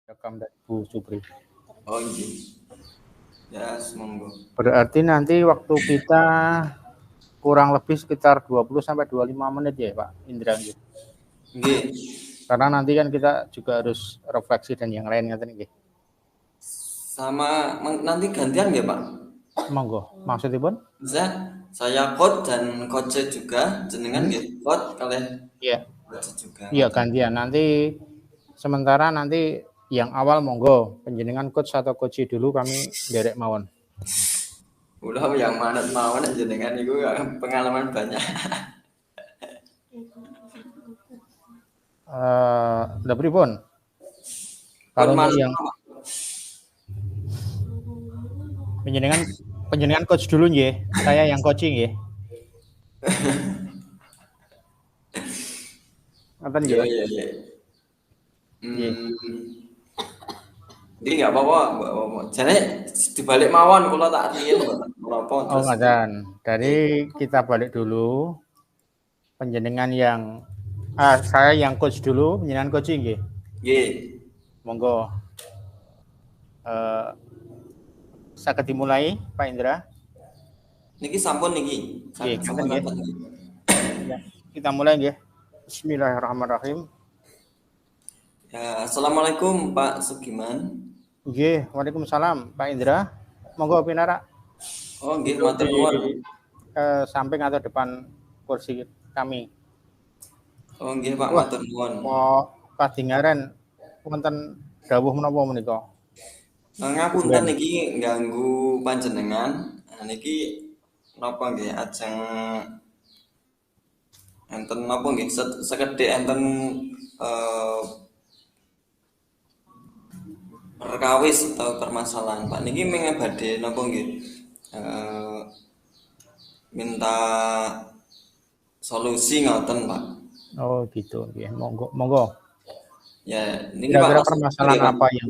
Rekam dari Bu Supri. Oh iya. Ya, monggo. Berarti nanti waktu kita kurang lebih sekitar 20 sampai 25 menit ya, Pak Indra. Nggih. Karena nanti kan kita juga harus refleksi dan yang lain ngaten nggih. Sama nanti gantian ya, Pak? Monggo. Maksudnya pun? Bisa saya coach dan coach juga jenengan nggih coach kalian Iya. coach juga. Iya gantian. Nanti sementara nanti yang awal monggo penjenengan coach atau coach dulu kami derek mawon. Udah yang manut mawon jenengan niku pengalaman banyak. Udah pripun? Kalau untuk yang penjenengan coach dulu nggih. Saya yang coaching nggih. Ngaten nggih. Iya. Jadi nggak apa-apa. Jadi dibalik mawon kalau tak riyen apa Oh terus. ngaten. Dari kita balik dulu. Penjenengan yang saya yang coach dulu, penjenengan coaching nggih. Nggih. Monggo. Saged dimulai Pak Indra. Niki sampun niki. Nggih, Sampun nggih. Ya, kita mulai nggih. Bismillahirrahmanirrahim. Ya, Assalamualaikum Pak Sugiman. Nggih, Waalaikumsalam Pak Indra. Monggo pinara. Oh, nggih matur nuwun. Samping atau depan kursi kami. Oh, nggih Pak matur nuwun. Kok kadingaren wonten dawuh menapa menika? Ngapunten niki ganggu panjenengan. Niki napa nggih ajeng enten napa nggih sekedhik enten perkawis atau permasalahan Pak niki mengke badhe napa nggih minta solusi ngoten Pak. Oh gitu nggih. Monggo. Ya, ini Kira-kira Pak permasalahan Pak. apa yang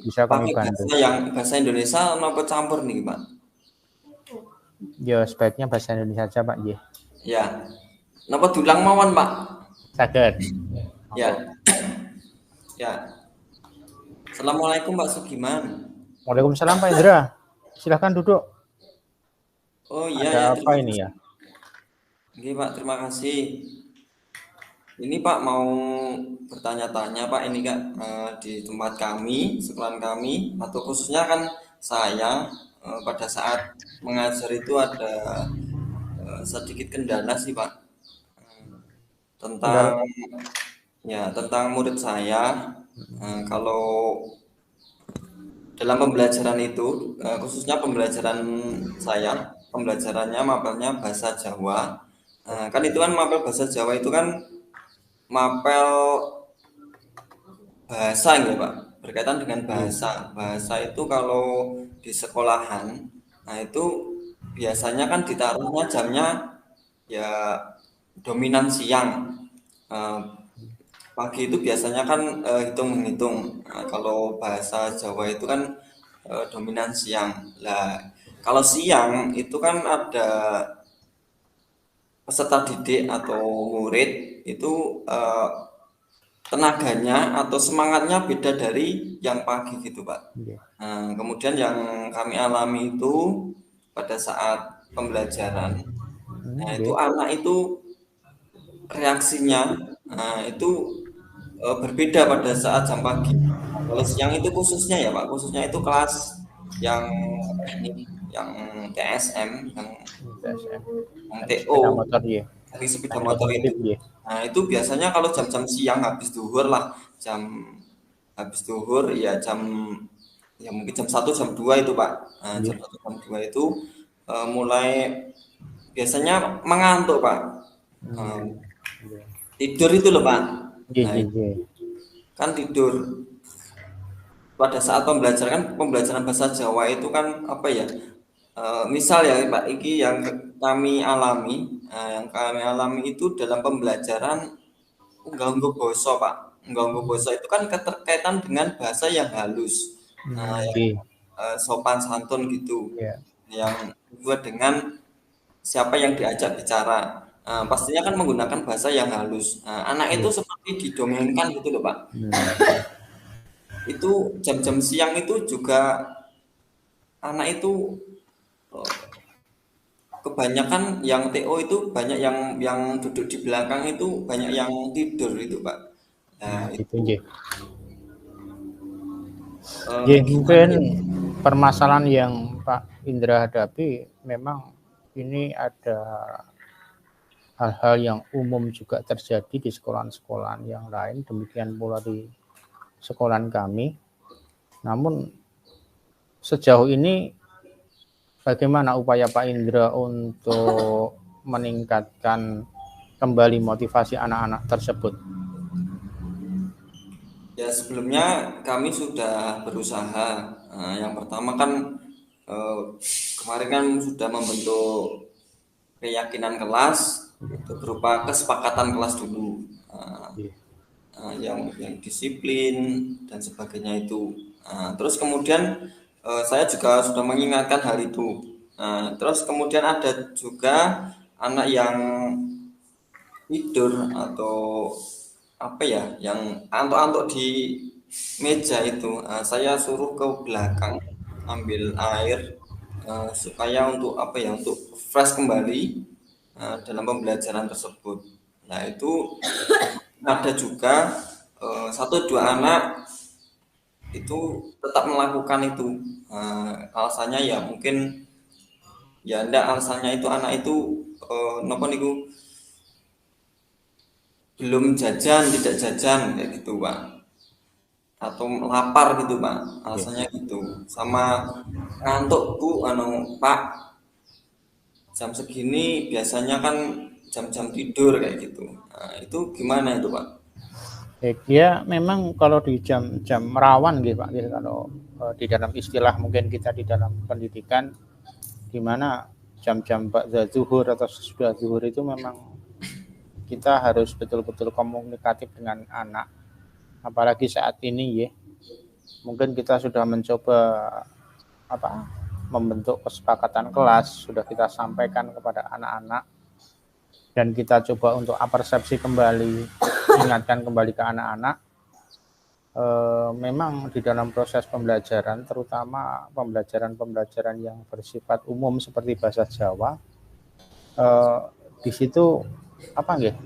bisa kami bantu? Bahasa Indonesia napa campur nih Pak? Ya sebaiknya bahasa Indonesia saja Pak nggih. Ya. Napa dulang mawon Pak? Saged. Ya. Ya. Assalamualaikum Pak Sugiman. Waalaikumsalam Pak Indra. Silahkan duduk. Oh iya Ada ya. apa ini ya? Oke Pak, terima kasih. Ini Pak mau bertanya-tanya Pak ini Kak di tempat kami, sekolahan kami atau khususnya kan saya pada saat mengajar itu ada sedikit kendala sih Pak tentang murid saya kalau dalam pembelajaran itu khususnya pembelajarannya mapelnya bahasa Jawa kan itu kan mapel bahasa Jawa itu kan mapel bahasa ya Pak berkaitan dengan bahasa itu kalau di sekolahan nah itu biasanya kan ditaruhnya jamnya ya dominan siang pagi itu biasanya kan hitung-menghitung kalau bahasa Jawa itu kan dominan siang lah kalau siang itu kan ada peserta didik atau murid itu tenaganya atau semangatnya beda dari yang pagi gitu Pak. Nah, kemudian yang kami alami itu pada saat pembelajaran, nah itu anak itu reaksinya itu berbeda pada saat jam pagi. Kalau siang itu khususnya ya Pak, khususnya itu kelas yang teknik, yang TSM, yang TO, dari sepeda motor itu. Nah itu biasanya kalau jam-jam siang habis duhur lah, habis duhur ya mungkin jam 1 jam 2 itu Pak. Nah, jam 1 jam 2 itu mulai biasanya mengantuk Pak. Tidur itu loh Pak. Nah, kan tidur pada saat pembelajaran bahasa Jawa itu kan apa ya? Misal ya Pak, iki yang kami alami itu dalam pembelajaran ngganggo basa Pak. Ngganggo basa itu kan keterkaitan dengan bahasa yang halus, yang sopan santun gitu, yang buat dengan siapa yang diajak bicara. Pastinya kan menggunakan bahasa yang halus. Anak itu seperti didongengkan gitu loh Pak. itu jam-jam siang itu juga anak itu kebanyakan yang TO itu banyak yang duduk di belakang itu banyak yang tidur itu Pak. Nah Gitu itu nggih. Nggih, gimana mungkin ya? permasalahan yang Pak Indra hadapi memang ini ada hal-hal yang umum juga terjadi di sekolah-sekolah yang lain, demikian pula di sekolah kami. Namun sejauh ini bagaimana upaya Pak Indra untuk meningkatkan kembali motivasi anak-anak tersebut? Ya sebelumnya kami sudah berusaha. Yang pertama kan eh, kemarin kan sudah membentuk keyakinan kelas itu berupa kesepakatan kelas dulu. Yang disiplin dan sebagainya itu. Terus kemudian saya juga sudah mengingatkan hal itu. Terus kemudian ada juga anak yang tidur atau apa ya, yang antuk-antuk di meja itu. Saya suruh ke belakang ambil air supaya untuk apa ya, untuk fresh kembali dalam pembelajaran tersebut. Nah itu ada juga satu dua anak itu tetap melakukan itu. Alasannya ya mungkin ya ndak, alasannya itu anak itu nopo niku belum jajan, tidak jajan kayak gitu Pak, atau lapar gitu Pak, Nggih. alasannya gitu. Sama ngantuk Bu, Pak, jam segini biasanya kan jam-jam tidur kayak gitu. Nah, itu gimana itu Pak? Ya memang kalau di jam-jam rawan gitu Pak, kalau di dalam istilah mungkin kita di dalam pendidikan, di mana jam-jam ba'da zuhur atau sesudah zuhur itu memang kita harus betul-betul komunikatif dengan anak. Apalagi saat ini ya, mungkin kita sudah mencoba apa membentuk kesepakatan kelas, sudah kita sampaikan kepada anak-anak dan kita coba untuk persepsi kembali, ingatkan kembali ke anak-anak. Memang di dalam proses pembelajaran, terutama pembelajaran-pembelajaran yang bersifat umum seperti bahasa Jawa, di situ apa nggih,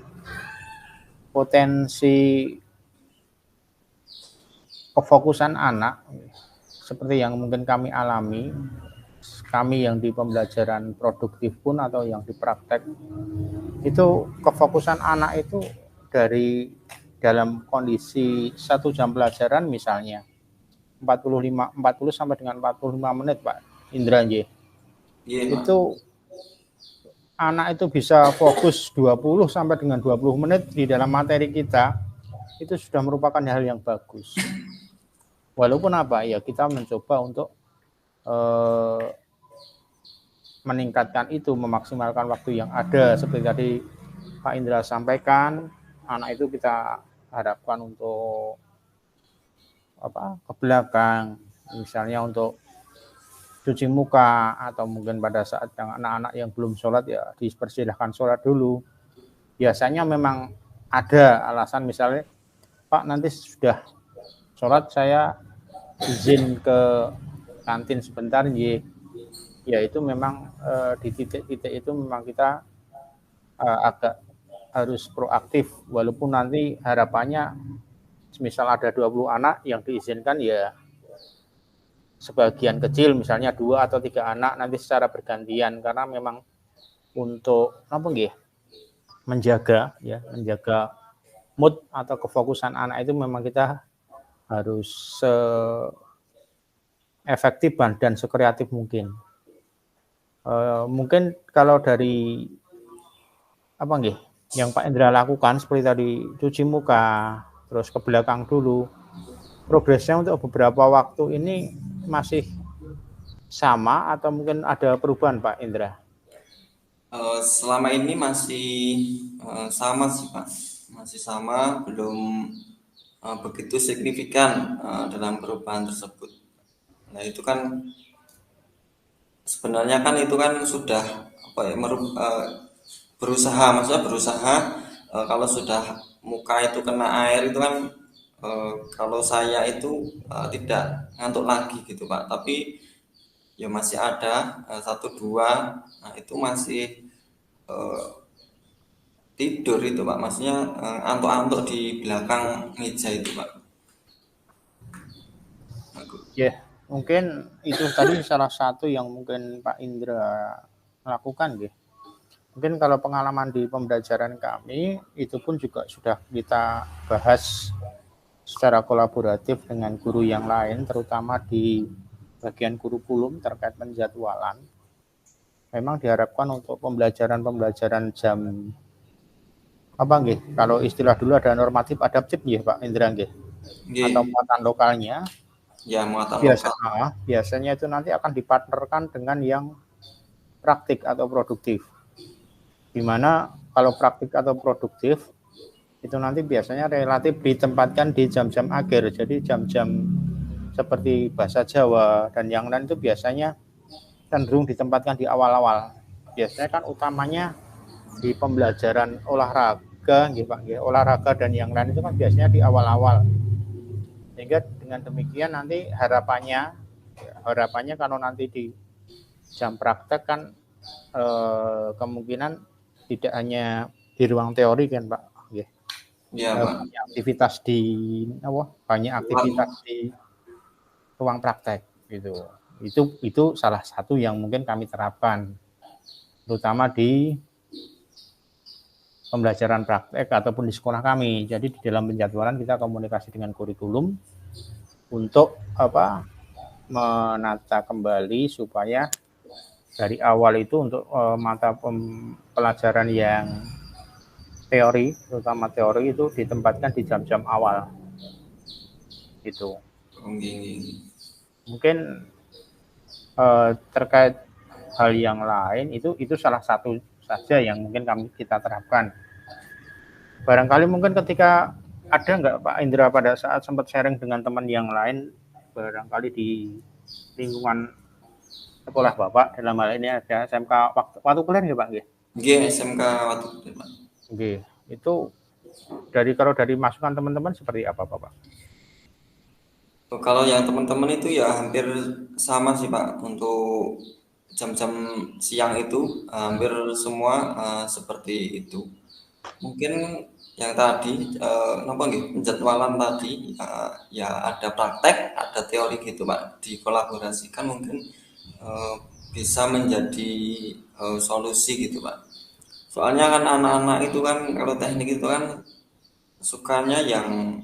potensi kefokusan anak seperti yang mungkin kami alami, kami yang di pembelajaran produktif pun atau yang di praktek, itu kefokusan anak itu dari dalam kondisi 1 jam pelajaran misalnya 40 sampai dengan 45 menit Pak Indra J. Iya Pak. Itu anak itu bisa fokus 20 sampai dengan 20 menit di dalam materi kita, itu sudah merupakan hal yang bagus. Walaupun apa ya, kita mencoba untuk meningkatkan itu, memaksimalkan waktu yang ada seperti tadi Pak Indra sampaikan, anak itu kita harapkan untuk apa, ke belakang, misalnya untuk cuci muka atau mungkin pada saat yang anak-anak yang belum sholat ya dipersilahkan sholat dulu. Biasanya memang ada alasan, misalnya Pak nanti sudah sholat saya izin ke kantin sebentar ya itu memang di titik-titik itu memang kita agak harus proaktif, walaupun nanti harapannya misal ada 20 anak yang diizinkan ya sebagian kecil, misalnya 2 atau 3 anak nanti secara bergantian, karena memang untuk apa nggih, menjaga mood atau kefokusan anak itu memang kita harus efektif dan sekreatif mungkin. Mungkin kalau dari apa nggih, yang Pak Indra lakukan seperti tadi cuci muka, terus ke belakang dulu, progresnya untuk beberapa waktu ini masih sama atau mungkin ada perubahan Pak Indra? Selama ini masih sama sih Pak, masih sama, belum begitu signifikan dalam perubahan tersebut. Nah itu kan sebenarnya kan itu kan sudah apa ya, berusaha, maksudnya berusaha kalau sudah muka itu kena air itu kan kalau saya itu tidak ngantuk lagi gitu Pak, tapi ya masih ada satu dua, nah itu masih tidur itu Pak, maksudnya antuk-antuk di belakang meja itu Pak. Ya, mungkin itu tadi salah satu yang mungkin Pak Indra lakukan, ya. Mungkin kalau pengalaman di pembelajaran kami itu pun juga sudah kita bahas secara kolaboratif dengan guru yang lain, terutama di bagian kurikulum terkait penjadwalan. Memang diharapkan untuk pembelajaran jam apa nggih? Kalau istilah dulu ada normatif adaptif nggih Pak Indra nggih. Atau Nggih. muatan lokalnya. Ya, muatan lokal. Biasanya itu nanti akan dipartnerkan dengan yang praktik atau produktif. Di mana kalau praktik atau produktif itu nanti biasanya relatif ditempatkan di jam-jam akhir. Jadi jam-jam seperti bahasa Jawa dan yang lain itu biasanya cenderung ditempatkan di awal-awal. Biasanya kan utamanya di pembelajaran olahraga, olahraga dan yang lain itu kan biasanya di awal-awal. Sehingga dengan demikian nanti harapannya kalau nanti di jam praktek kan kemungkinan tidak hanya di ruang teori kan Pak, ya, Pak. banyak aktivitas di ruang praktek gitu. Itu salah satu yang mungkin kami terapkan, terutama di pembelajaran praktek ataupun di sekolah kami. Jadi di dalam penjadwalan kita komunikasi dengan kurikulum untuk menata kembali supaya dari awal itu untuk mata pelajaran yang teori, terutama teori itu ditempatkan di jam-jam awal. Itu. Mungkin terkait hal yang lain itu salah satu saja yang mungkin kita terapkan. Barangkali mungkin ketika ada nggak Pak Indra pada saat sempat sharing dengan teman yang lain, barangkali di lingkungan sekolah Bapak, dalam hal ini ada SMK waktu kuliah nggak Pak? Nggih, SMK waktu kuliah Pak. Nggih, itu kalau dari masukan teman-teman seperti apa Pak? Kalau yang teman-teman itu ya hampir sama sih Pak, untuk jam-jam siang itu hampir semua seperti itu. Mungkin yang tadi penjadwalan tadi ya ada praktek, ada teori gitu Pak, dikolaborasikan mungkin bisa menjadi solusi gitu Pak. Soalnya kan anak-anak itu kan kalau teknik itu kan sukanya yang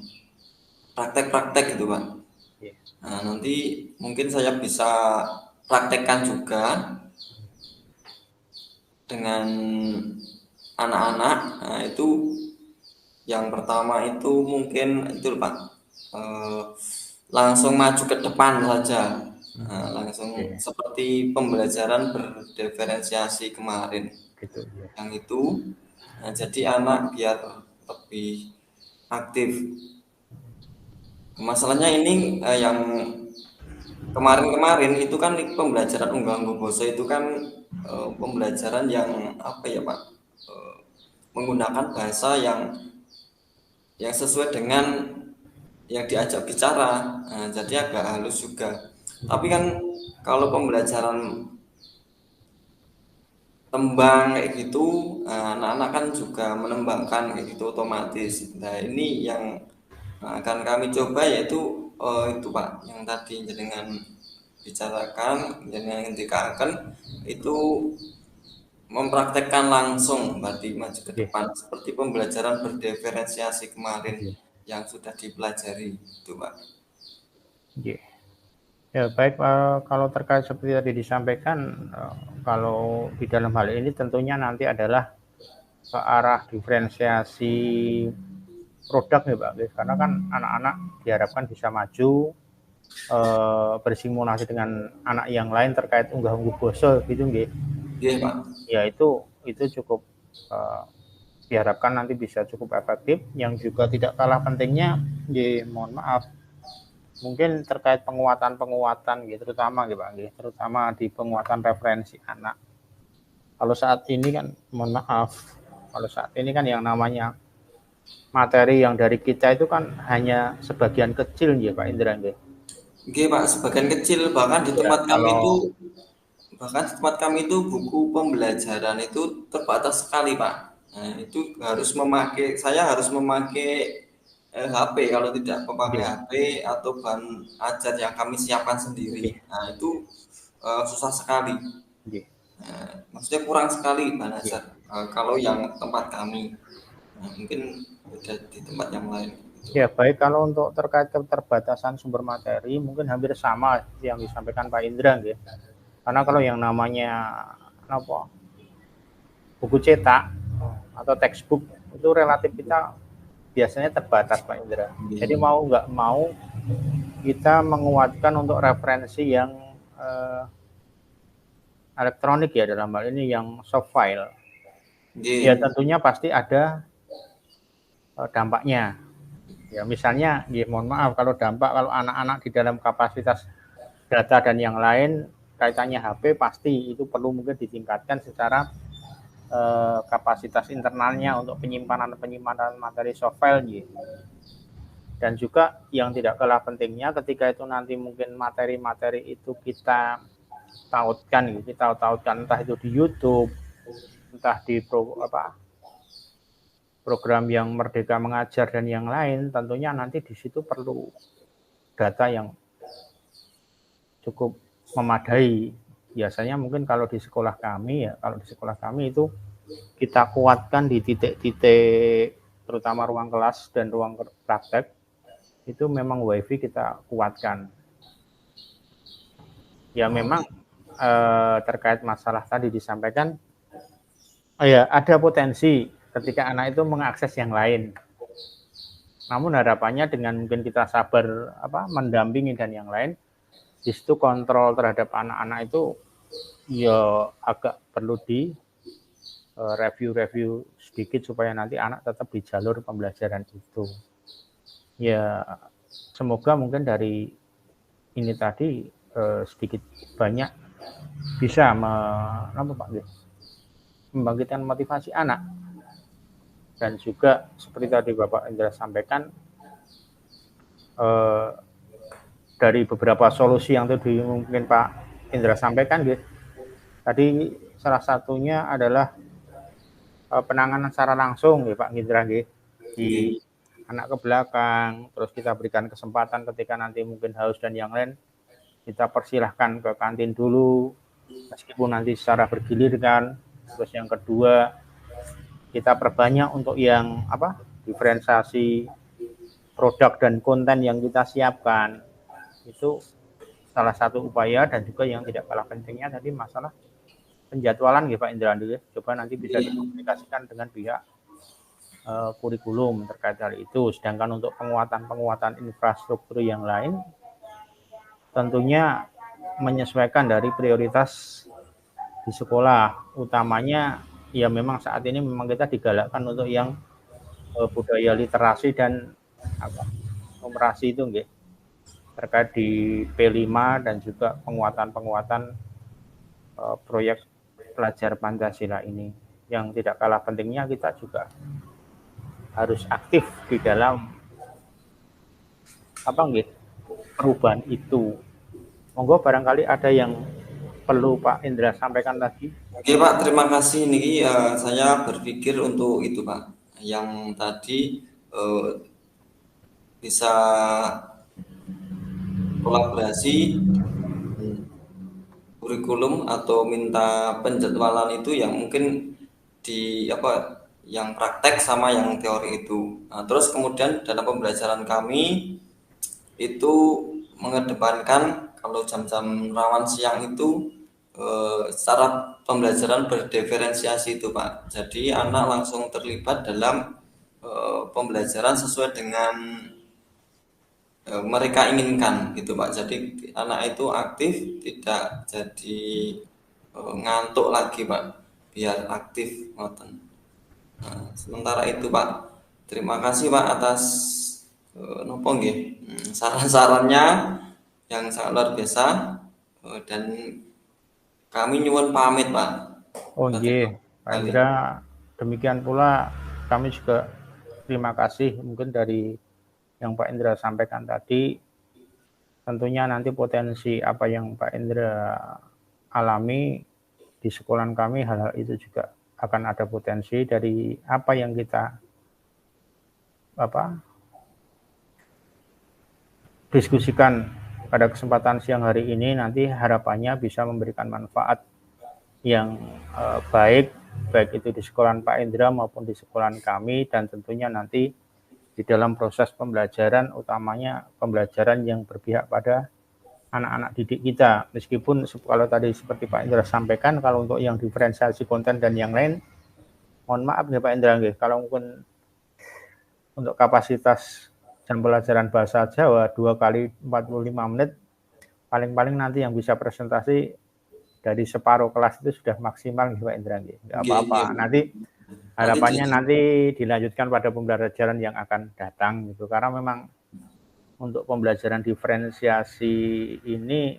praktek-praktek gitu Pak. Nah, nanti mungkin saya bisa praktekkan juga dengan anak-anak. Nah, itu yang pertama itu mungkin itu Pak, langsung maju ke depan saja. Nah, langsung seperti pembelajaran berdiferensiasi kemarin. Gitu, ya. Yang itu, nah, jadi anak biar lebih aktif. Masalahnya ini yang kemarin-kemarin itu kan pembelajaran unggal-ungguh boso itu kan pembelajaran yang apa ya Pak, menggunakan bahasa yang sesuai dengan yang diajak bicara, nah, jadi agak halus juga. Tapi kan kalau pembelajaran tembang kayak gitu, anak-anak kan juga menembangkan kayak gitu otomatis. Nah ini yang akan kami coba yaitu itu Pak, yang tadi dengan bicarakan, yang dikatakan itu mempraktekkan langsung, berarti maju ke depan seperti pembelajaran berdiferensiasi kemarin yang sudah dipelajari itu Pak. Ya baik, kalau terkait seperti tadi disampaikan, kalau di dalam hal ini tentunya nanti adalah ke arah diferensiasi produk ya Pak, karena kan anak-anak diharapkan bisa maju bersimulasi dengan anak yang lain terkait unggah-ungguh boso gitu nggih. Iya Pak. Ya itu cukup diharapkan nanti bisa cukup efektif. Yang juga tidak kalah pentingnya, mohon maaf, mungkin terkait penguatan gitu, terutama gitu Pak, terutama di penguatan referensi anak. Kalau saat ini kan, mohon maaf, kalau saat ini kan yang namanya materi yang dari kita itu kan hanya sebagian kecil ya Pak Indra nggih. Nggih Pak, sebagian kecil, bahkan di Ya, tempat kami kalau itu buku pembelajaran itu terbatas sekali Pak. Nah, itu saya harus memakai HP, kalau tidak memakai nggih, HP atau bahan ajar yang kami siapkan nggih, sendiri. Nah, itu susah sekali. nggih, Maksudnya kurang sekali bahan nggih. ajar kalau yang tempat kami. Nah, mungkin beda di tempat yang lain gitu. Ya, baik kalau untuk terkait keterbatasan sumber materi mungkin hampir sama yang disampaikan Pak Indra nggih. Karena kalau yang namanya apa, buku cetak atau textbook itu relatif kita biasanya terbatas Pak Indra. Jadi mau nggak mau kita menguatkan untuk referensi yang elektronik ya, dalam hal ini yang soft file. Ya Nggih. tentunya pasti ada dampaknya. Ya misalnya, ya mohon maaf kalau dampak, kalau anak-anak di dalam kapasitas data dan yang lain kaitannya HP, pasti itu perlu mungkin ditingkatkan secara kapasitas internalnya untuk penyimpanan materi soft file gitu. Dan juga yang tidak kalah pentingnya ketika itu nanti mungkin materi-materi itu kita tautkan entah itu di YouTube, entah di program yang Merdeka Mengajar dan yang lain, tentunya nanti di situ perlu data yang cukup memadai. Biasanya mungkin kalau di sekolah kami itu kita kuatkan di titik-titik terutama ruang kelas dan ruang praktek itu memang WiFi kita kuatkan. Ya memang terkait masalah tadi disampaikan, ya ada potensi ketika anak itu mengakses yang lain. Namun harapannya dengan mungkin kita sabar mendampingi dan yang lain, di situ kontrol terhadap anak-anak itu ya agak perlu di review sedikit supaya nanti anak tetap di jalur pembelajaran itu. Ya semoga mungkin dari ini tadi sedikit banyak bisa membangkitkan motivasi anak. Dan juga seperti tadi Bapak Indra sampaikan, dari beberapa solusi yang tadi mungkin Pak Indra sampaikan gitu, tadi salah satunya adalah penanganan secara langsung ya Pak Indra gitu, di anak ke belakang, terus kita berikan kesempatan ketika nanti mungkin haus dan yang lain, kita persilahkan ke kantin dulu, meskipun nanti secara bergilir kan. Terus yang kedua, kita perbanyak untuk yang diferensiasi produk dan konten yang kita siapkan. Itu salah satu upaya. Dan juga yang tidak kalah pentingnya tadi masalah penjadwalan ya Pak Indra, coba nanti bisa dikomunikasikan dengan pihak kurikulum terkait hal itu. Sedangkan untuk penguatan infrastruktur yang lain tentunya menyesuaikan dari prioritas di sekolah, utamanya ya memang saat ini memang kita digalakkan untuk yang budaya literasi dan numerasi itu nggih, terkait di P5 dan juga penguatan proyek pelajar Pancasila ini. Yang tidak kalah pentingnya kita juga harus aktif di dalam perubahan itu. Monggo barangkali ada yang perlu Pak Indra sampaikan lagi. Oke Pak, terima kasih. Niki saya berpikir untuk itu Pak, yang tadi bisa kolaborasi kurikulum atau minta penjadwalan itu yang mungkin yang praktek sama yang teori itu. Nah, terus kemudian dalam pembelajaran kami itu mengedepankan kalau jam-jam rawan siang itu secara pembelajaran berdiferensiasi itu Pak. Jadi anak langsung terlibat dalam pembelajaran sesuai dengan mereka inginkan gitu Pak. Jadi anak itu aktif, tidak jadi ngantuk lagi Pak, biar aktif ngoten. Nah, sementara itu Pak, terima kasih Pak atas nopo nggih saran-sarannya yang sangat luar biasa. Dan kami nyuwun pamit Pak. Oh iya, Pak Indra, demikian pula kami juga terima kasih mungkin dari yang Pak Indra sampaikan tadi. Tentunya nanti potensi apa yang Pak Indra alami di sekolahan kami, hal-hal itu juga akan ada potensi dari apa yang kita diskusikan pada kesempatan siang hari ini. Nanti harapannya bisa memberikan manfaat yang baik itu di sekolahan Pak Indra maupun di sekolahan kami, dan tentunya nanti di dalam proses pembelajaran, utamanya pembelajaran yang berpihak pada anak-anak didik kita. Meskipun kalau tadi seperti Pak Indra sampaikan, kalau untuk yang diferensiasi konten dan yang lain, mohon maaf ya Pak Indra, kalau mungkin untuk kapasitas jam pelajaran bahasa Jawa 2 kali 45 menit, paling-paling nanti yang bisa presentasi dari separuh kelas itu sudah maksimal Pak Indra. Nggak apa-apa. Nanti harapannya nanti dilanjutkan pada pembelajaran yang akan datang gitu, karena memang untuk pembelajaran diferensiasi ini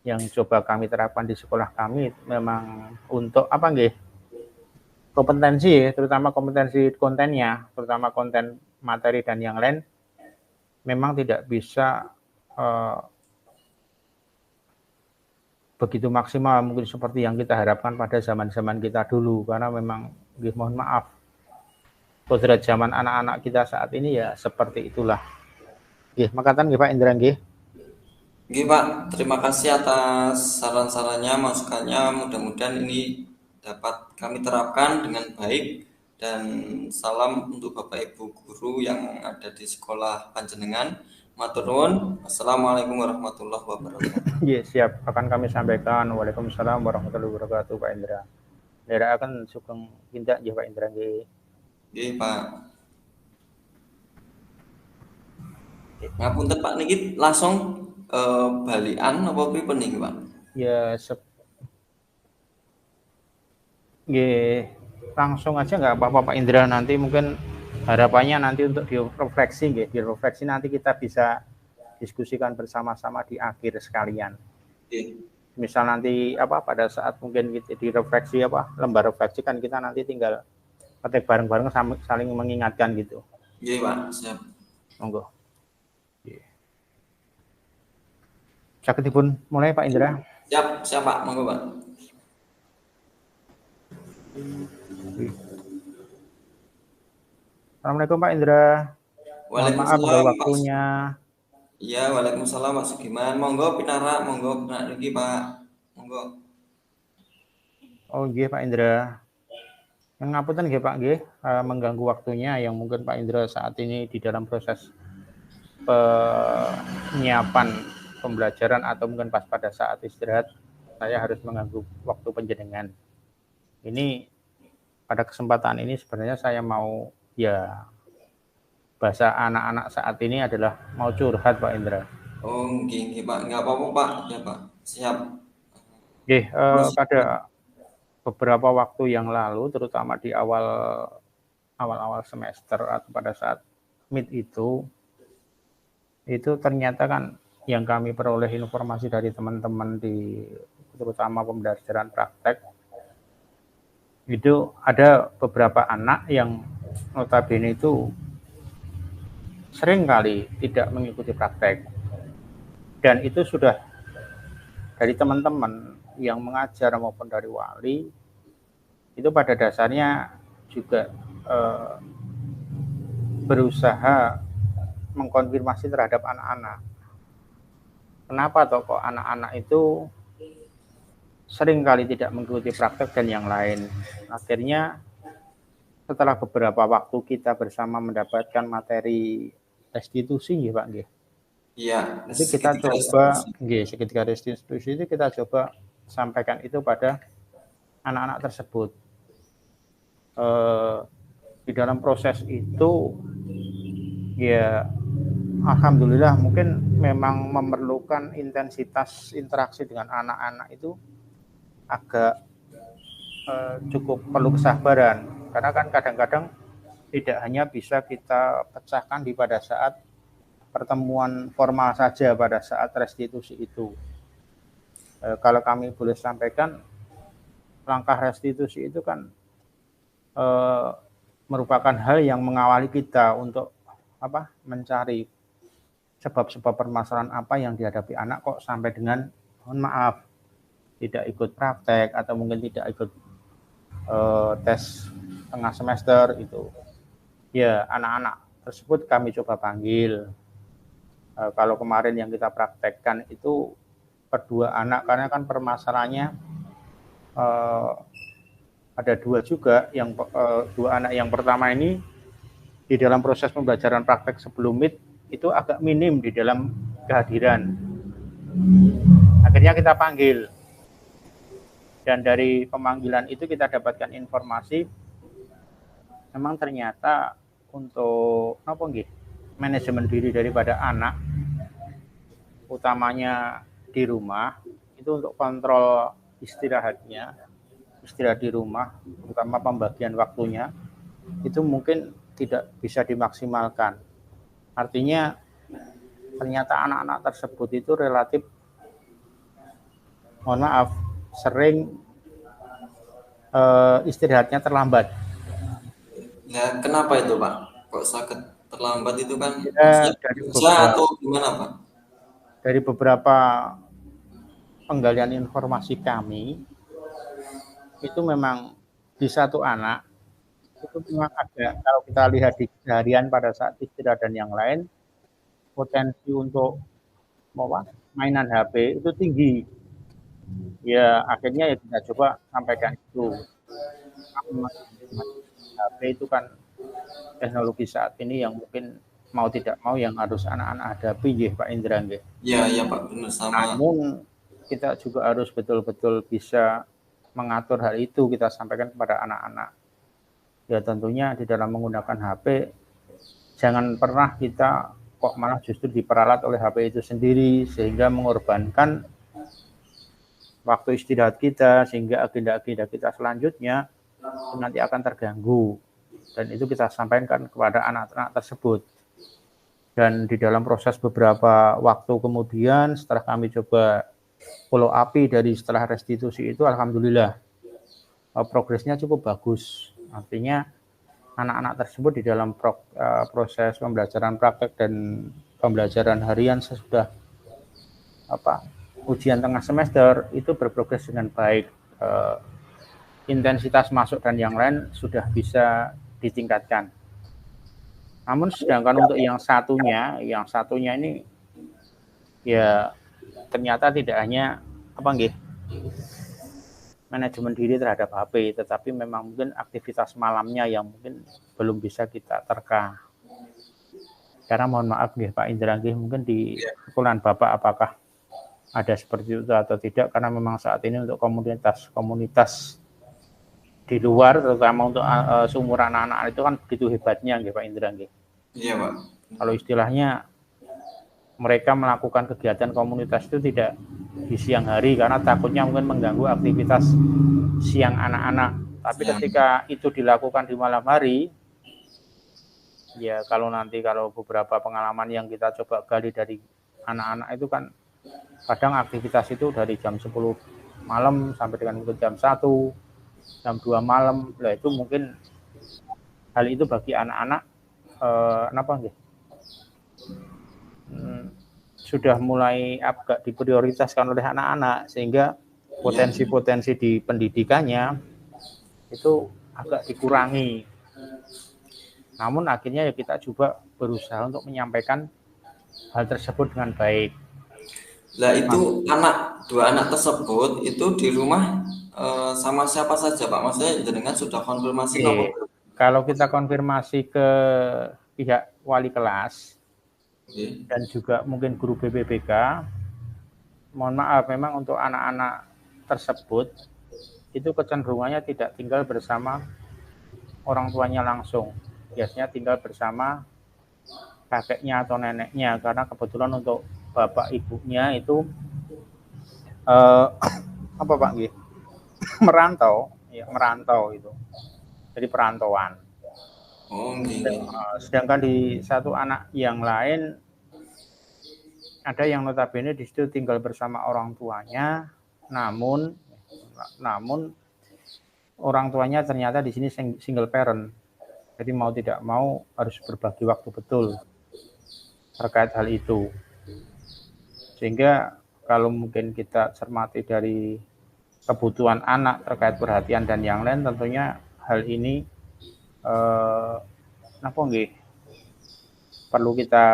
yang coba kami terapkan di sekolah kami memang untuk kompetensi, terutama kompetensi kontennya, terutama konten materi dan yang lain, memang tidak bisa begitu maksimal mungkin seperti yang kita harapkan pada zaman-zaman kita dulu, karena memang mohon maaf, kodrat zaman anak-anak kita saat ini ya seperti itulah. Makatan Pak Indra. Pak, terima kasih atas saran-sarannya, masukannya. Mudah-mudahan ini dapat kami terapkan dengan baik, dan salam untuk Bapak Ibu guru yang ada di sekolah panjenengan. Matur nuwun. Assalamualaikum warahmatullahi wabarakatuh. Siap, akan kami sampaikan. Waalaikumsalam warahmatullahi wabarakatuh Pak Indra. Daerah akan sugeng pindah ya Pak Indra. Pak. Ngapunten Pak niki langsung balikan apa pripun niki Pak? Ya langsung aja nggak apa-apa Pak Indra, nanti mungkin harapannya nanti untuk direfleksi nanti kita bisa diskusikan bersama-sama di akhir sekalian. Misal nanti pada saat mungkin kita direfleksi lembar refleksi kan kita nanti tinggal ketik bareng-bareng saling mengingatkan gitu. Iya Pak, siap. Monggo. Sakit pun mulai Pak Indra. Siap Pak, monggo Pak. Assalamualaikum Pak Indra. Mohon maaf waktunya. Iya, waalaikumsalam Pak Sugiman. Monggo pinara, monggo niki Pak. Monggo. Oh nggih Pak Indra. Yang ngapunten nggih Pak nggih, mengganggu waktunya yang mungkin Pak Indra saat ini di dalam proses penyiapan pembelajaran atau mungkin pas pada saat istirahat saya harus mengganggu waktu panjenengan. Ini pada kesempatan ini sebenarnya saya mau bahasa anak-anak saat ini adalah mau curhat Pak Indra. Oh nggih Pak, nggak apa-apa Pak. Ya Pak, siap. Pada beberapa waktu yang lalu, terutama di awal semester atau pada saat mid itu ternyata kan yang kami peroleh informasi dari teman-teman terutama pembelajaran praktek, itu ada beberapa anak yang notabene itu sering kali tidak mengikuti praktek, dan itu sudah dari teman-teman yang mengajar maupun dari wali itu pada dasarnya juga berusaha mengkonfirmasi terhadap anak-anak. Kenapa kok anak-anak itu sering kali tidak mengikuti praktek dan yang lain. Akhirnya setelah beberapa waktu kita bersama mendapatkan materi restitusi ya Pak nggih. Iya, jadi kita coba seketika restitusi itu kita coba sampaikan itu pada anak-anak tersebut. Di dalam proses itu alhamdulillah mungkin memang memerlukan intensitas interaksi dengan anak-anak itu agak cukup perlu kesabaran, karena kan kadang-kadang tidak hanya bisa kita pecahkan pada saat pertemuan formal saja pada saat restitusi itu. Kalau kami boleh sampaikan, langkah restitusi itu kan merupakan hal yang mengawali kita untuk mencari sebab-sebab permasalahan apa yang dihadapi anak kok sampai dengan mohon maaf tidak ikut praktek atau mungkin tidak ikut tes tengah semester itu. Ya, anak-anak tersebut kami coba panggil. Kalau kemarin yang kita praktekkan itu per 2 anak, karena kan permasalahannya ada 2 juga. Yang 2 anak yang pertama ini di dalam proses pembelajaran praktek sebelum MIT itu agak minim di dalam kehadiran. Akhirnya kita panggil. Dan dari pemanggilan itu kita dapatkan informasi memang ternyata untuk manajemen diri daripada anak utamanya di rumah itu untuk kontrol istirahat di rumah, terutama pembagian waktunya itu mungkin tidak bisa dimaksimalkan. Artinya ternyata anak-anak tersebut itu relatif sering istirahatnya terlambat. Ya, kenapa itu Pak? Kok sakit terlambat itu kan? Ya, dari atau gimana Pak? Dari beberapa penggalian informasi kami, itu memang di satu anak, itu memang ada, kalau kita lihat di keseharian pada saat istirahat dan yang lain, potensi untuk mainan HP itu tinggi. Ya, akhirnya ya kita coba sampaikan itu. HP itu kan teknologi saat ini yang mungkin mau tidak mau yang harus anak-anak hadapi ya Pak Indra. Iya Pak, benar sama. Namun kita juga harus betul-betul bisa mengatur hal itu, kita sampaikan kepada anak-anak. Ya tentunya di dalam menggunakan HP jangan pernah kita kok malah justru diperalat oleh HP itu sendiri sehingga mengorbankan waktu istirahat kita, sehingga agenda-agenda kita selanjutnya nanti akan terganggu. Dan itu kita sampaikan kepada anak-anak tersebut. Dan di dalam proses beberapa waktu kemudian setelah kami coba follow up dari setelah restitusi itu, alhamdulillah progresnya cukup bagus. Artinya anak-anak tersebut di dalam proses pembelajaran praktek dan pembelajaran harian sesudah ujian tengah semester itu berprogres dengan baik. Intensitas masuk dan yang lain sudah bisa ditingkatkan. Namun sedangkan untuk yang satunya ini ya ternyata tidak hanya manajemen diri terhadap HP, tetapi memang mungkin aktivitas malamnya yang mungkin belum bisa kita terka. Karena mohon maaf Pak Indra, mungkin di kumpulan Bapak apakah ada seperti itu atau tidak, karena memang saat ini untuk komunitas di luar, terutama untuk seumuran anak-anak itu kan begitu hebatnya Pak Indra. Iya Pak. Kalau istilahnya mereka melakukan kegiatan komunitas itu tidak di siang hari karena takutnya mungkin mengganggu aktivitas siang anak-anak. Tapi ketika itu dilakukan di malam hari, ya kalau beberapa pengalaman yang kita coba gali dari anak-anak itu kan kadang aktivitas itu dari jam 10 malam sampai dengan jam 1, jam 2 malam. Lah itu mungkin hal itu bagi anak-anak sudah mulai agak diprioritaskan oleh anak-anak, sehingga potensi-potensi di pendidikannya itu agak dikurangi. Namun akhirnya ya kita juga berusaha untuk menyampaikan hal tersebut dengan baik. Lah itu dua anak tersebut itu di rumah sama siapa saja Pak? Maksudnya dengan sudah konfirmasi kalau kita konfirmasi ke pihak wali kelas dan juga mungkin guru BPPK, mohon maaf memang untuk anak-anak tersebut itu kecenderungannya tidak tinggal bersama orang tuanya langsung, biasanya tinggal bersama kakeknya atau neneknya, karena kebetulan untuk bapak ibunya itu merantau itu, jadi perantauan. Sedangkan di satu anak yang lain ada yang notabene di situ tinggal bersama orang tuanya, namun orang tuanya ternyata di sini single parent. Jadi mau tidak mau harus berbagi waktu betul terkait hal itu. Sehingga kalau mungkin kita cermati dari kebutuhan anak terkait perhatian dan yang lain, tentunya hal ini perlu kita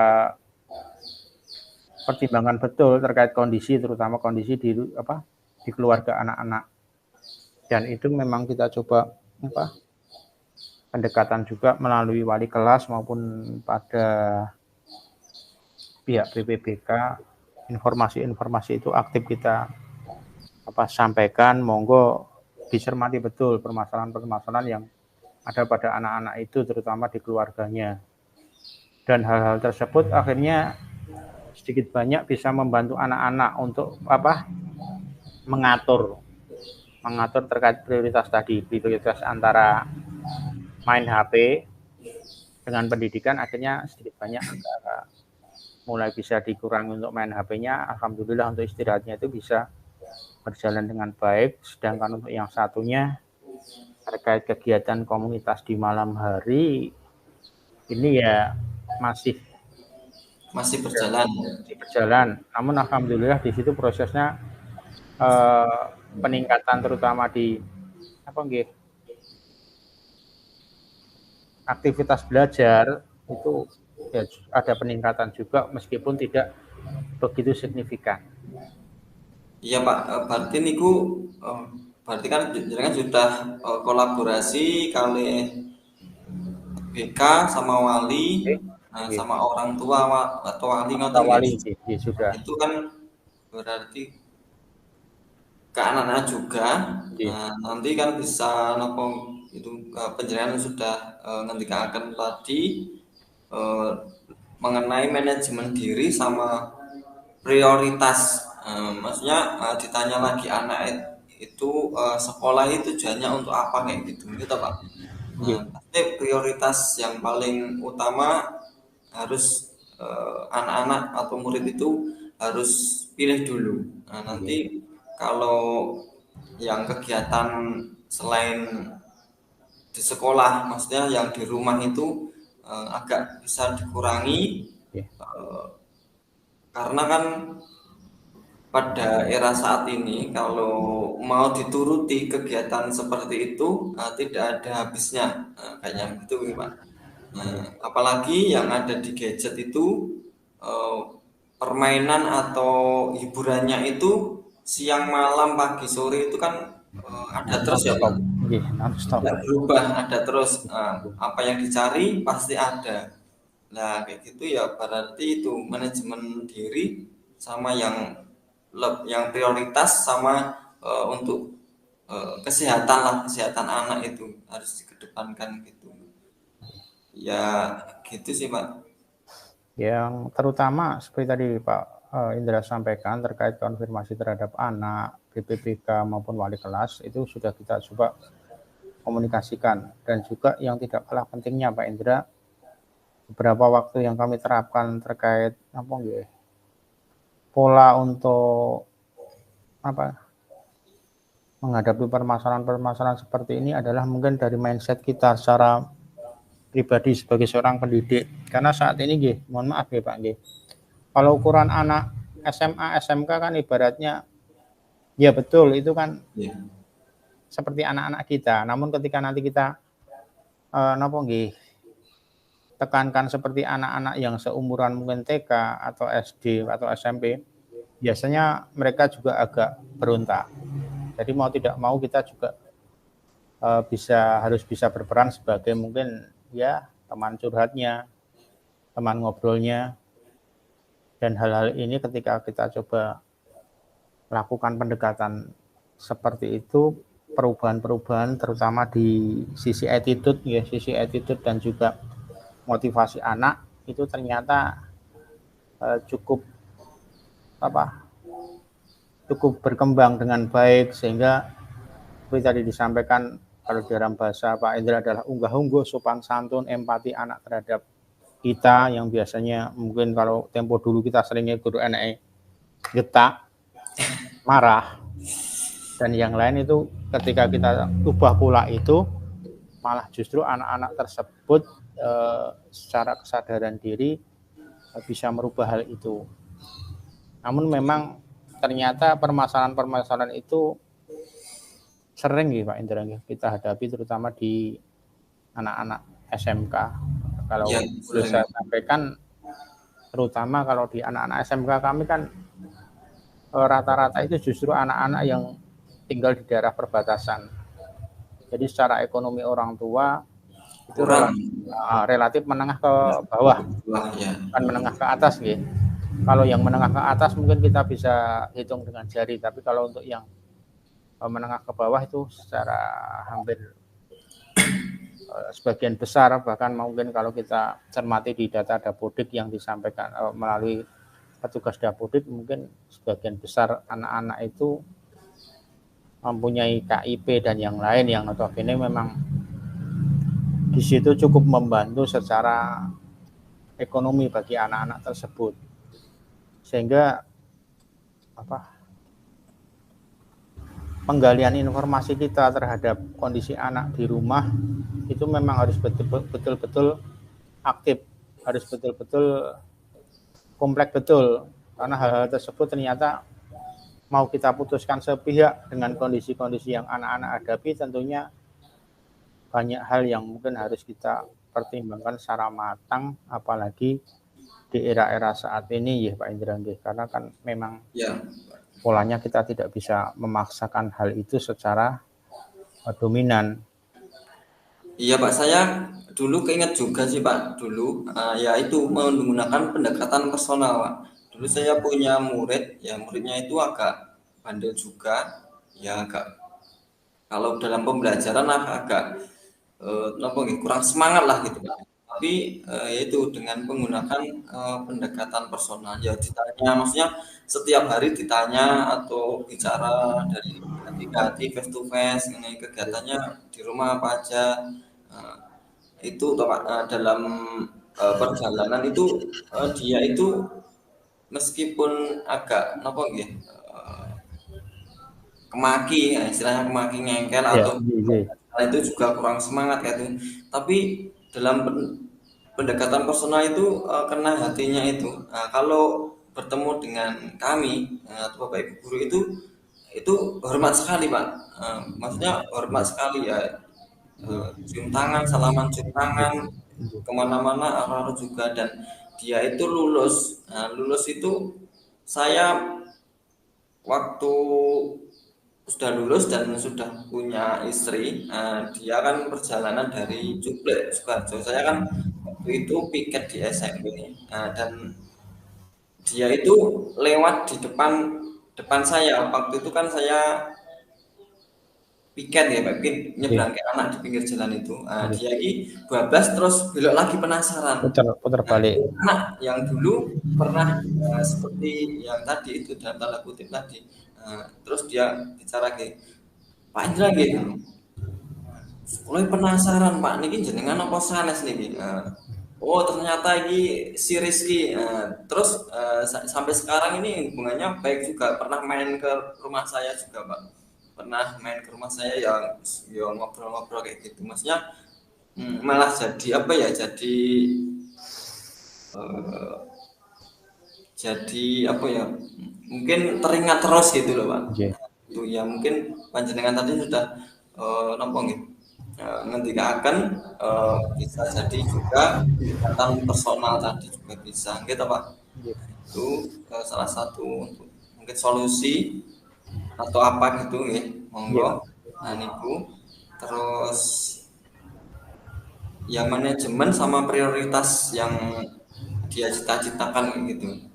pertimbangkan betul terkait kondisi, terutama kondisi di keluarga anak-anak. Dan itu memang kita coba pendekatan juga melalui wali kelas maupun pada pihak BPBK, informasi-informasi itu aktif kita sampaikan, monggo dicermati betul permasalahan-permasalahan yang ada pada anak-anak itu, terutama di keluarganya. Dan hal-hal tersebut akhirnya sedikit banyak bisa membantu anak-anak untuk mengatur terkait prioritas tadi, prioritas antara main HP dengan pendidikan, akhirnya sedikit banyak mulai bisa dikurangi untuk main HP-nya. Alhamdulillah untuk istirahatnya itu bisa berjalan dengan baik. Sedangkan untuk yang satunya terkait kegiatan komunitas di malam hari ini ya masih berjalan. Namun alhamdulillah di situ prosesnya peningkatan terutama di aktivitas belajar itu ya, ada peningkatan juga meskipun tidak begitu signifikan. Iya Pak, berarti niku berarti kan jenengan sudah kolaborasi kali BK sama wali, sama orang tua atau wali ngoten sudah. Itu kan berarti ke anak-anak juga. Nah, nanti kan bisa nopo itu penjelasan sudah ngendikaken tadi mengenai manajemen diri sama prioritas. Maksudnya ditanya lagi anak itu sekolah itu tujuannya untuk apa kayak gitu Pak. Pasti prioritas yang paling utama harus anak-anak atau murid itu harus pilih dulu. Nah, nanti kalau yang kegiatan selain di sekolah, maksudnya yang di rumah itu agak bisa dikurangi karena kan pada era saat ini kalau mau dituruti kegiatan seperti itu tidak ada habisnya, kayaknya gitu Pak. Apalagi yang ada di gadget itu permainan atau hiburannya itu siang malam pagi sore itu kan ada terus ya Pak. Tidak berubah, ada terus apa yang dicari pasti ada. Nah kayak gitu ya berarti itu manajemen diri sama yang prioritas sama untuk kesehatan anak itu harus dikedepankan gitu. Ya gitu sih Pak. Yang terutama seperti tadi Pak Indra sampaikan terkait konfirmasi terhadap anak, BPBK maupun wali kelas itu sudah kita coba komunikasikan. Dan juga yang tidak kalah pentingnya Pak Indra, beberapa waktu yang kami terapkan terkait pola untuk menghadapi permasalahan-permasalahan seperti ini adalah mungkin dari mindset kita secara pribadi sebagai seorang pendidik. Karena saat ini mohon maaf ya Pak kalau ukuran anak SMA, SMK kan ibaratnya ya betul itu kan seperti anak-anak kita. Namun ketika nanti kita tekankan seperti anak-anak yang seumuran mungkin TK atau SD atau SMP, biasanya mereka juga agak berontak. Jadi mau tidak mau kita juga harus bisa berperan sebagai mungkin ya teman curhatnya, teman ngobrolnya. Dan hal-hal ini ketika kita coba lakukan pendekatan seperti itu, perubahan-perubahan terutama di sisi attitude dan juga motivasi anak itu ternyata cukup berkembang dengan baik, sehingga seperti tadi disampaikan kalau dalam bahasa Pak Indra adalah unggah-ungguh, sopan santun, empati anak terhadap kita yang biasanya mungkin kalau tempo dulu kita seringnya guru anak getak, marah, dan yang lain itu ketika kita ubah pola itu malah justru anak-anak tersebut secara kesadaran diri bisa merubah hal itu. Namun memang ternyata permasalahan-permasalahan itu sering ya Pak Indra kita hadapi terutama di anak-anak SMK. Kalau Ya, boleh saya sampaikan, terutama kalau di anak-anak SMK kami kan rata-rata itu justru anak-anak yang tinggal di daerah perbatasan. Jadi secara ekonomi orang tua itu relatif menengah ke bawah, bukan menengah ke atas gitu. Kalau yang menengah ke atas mungkin kita bisa hitung dengan jari, tapi kalau untuk yang menengah ke bawah itu secara hampir sebagian besar, bahkan mungkin kalau kita cermati di data Dapodik yang disampaikan melalui petugas Dapodik, mungkin sebagian besar anak-anak itu mempunyai KIP dan yang lain yang notabene memang di situ cukup membantu secara ekonomi bagi anak-anak tersebut, sehingga penggalian informasi kita terhadap kondisi anak di rumah itu memang harus betul-betul aktif, harus betul-betul kompleks betul, karena hal-hal tersebut ternyata mau kita putuskan sepihak dengan kondisi-kondisi yang anak-anak hadapi, tentunya banyak hal yang mungkin harus kita pertimbangkan secara matang, apalagi di era-era saat ini ya Pak Indra, karena kan memang polanya kita tidak bisa memaksakan hal itu secara dominan. Iya Pak, saya dulu keinget juga sih Pak, dulu yaitu menggunakan pendekatan personal Pak. Dulu saya punya murid, ya muridnya itu agak bandel juga, ya agak kalau dalam pembelajaran agak kurang semangat lah gitu Pak. Tapi yaitu dengan menggunakan pendekatan personal, ya ditanya, maksudnya setiap hari ditanya atau bicara dari hati ke hati, face to face, mengenai kegiatannya di rumah apa aja. Itu dalam perjalanan itu dia itu meskipun agak kemaki, ya, istilahnya kemaki ngengkel atau itu juga kurang semangat kayak itu. Tapi dalam pendekatan personal itu kena hatinya itu. Kalau bertemu dengan kami atau Bapak Ibu guru itu hormat sekali Pak. Maksudnya hormat sekali ya. Cium tangan, salaman cium tangan, kemana-mana arah juga, dan dia itu lulus. Lulus itu saya waktu sudah lulus dan sudah punya istri, dia kan perjalanan dari Cuplek Sukoharjo, saya kan waktu itu piket di SMP, dan dia itu lewat di depan saya. Waktu itu kan saya piket ya Pak, nyebrang ke anak di pinggir jalan itu. Dia ini 12 terus belok lagi, penasaran. Putar balik. Anak yang dulu pernah seperti yang tadi itu dalam tanda kutip tadi. Terus dia bicara ke Pak Indra gitu. Mulai penasaran Pak, niki jenengan apa sanes niki? Oh ternyata ini si Rizky. Terus sampai sekarang ini hubungannya baik juga. Pernah main ke rumah saya juga Pak. Pernah main ke rumah saya yang ngobrol-ngobrol kayak gitu. Maksudnya malah jadi apa ya? Jadi apa ya? Mungkin teringat terus gitu loh Pak. Itu ya mungkin panjenengan tadi sudah nampung gitu. Ngendikakan bisa jadi juga pendekatan personal tadi juga bisa gitu Pak. Itu salah satu untuk mungkin solusi atau apa gitu ya, monggo. Nah niku terus yang manajemen sama prioritas yang dia cita-citakan gitu.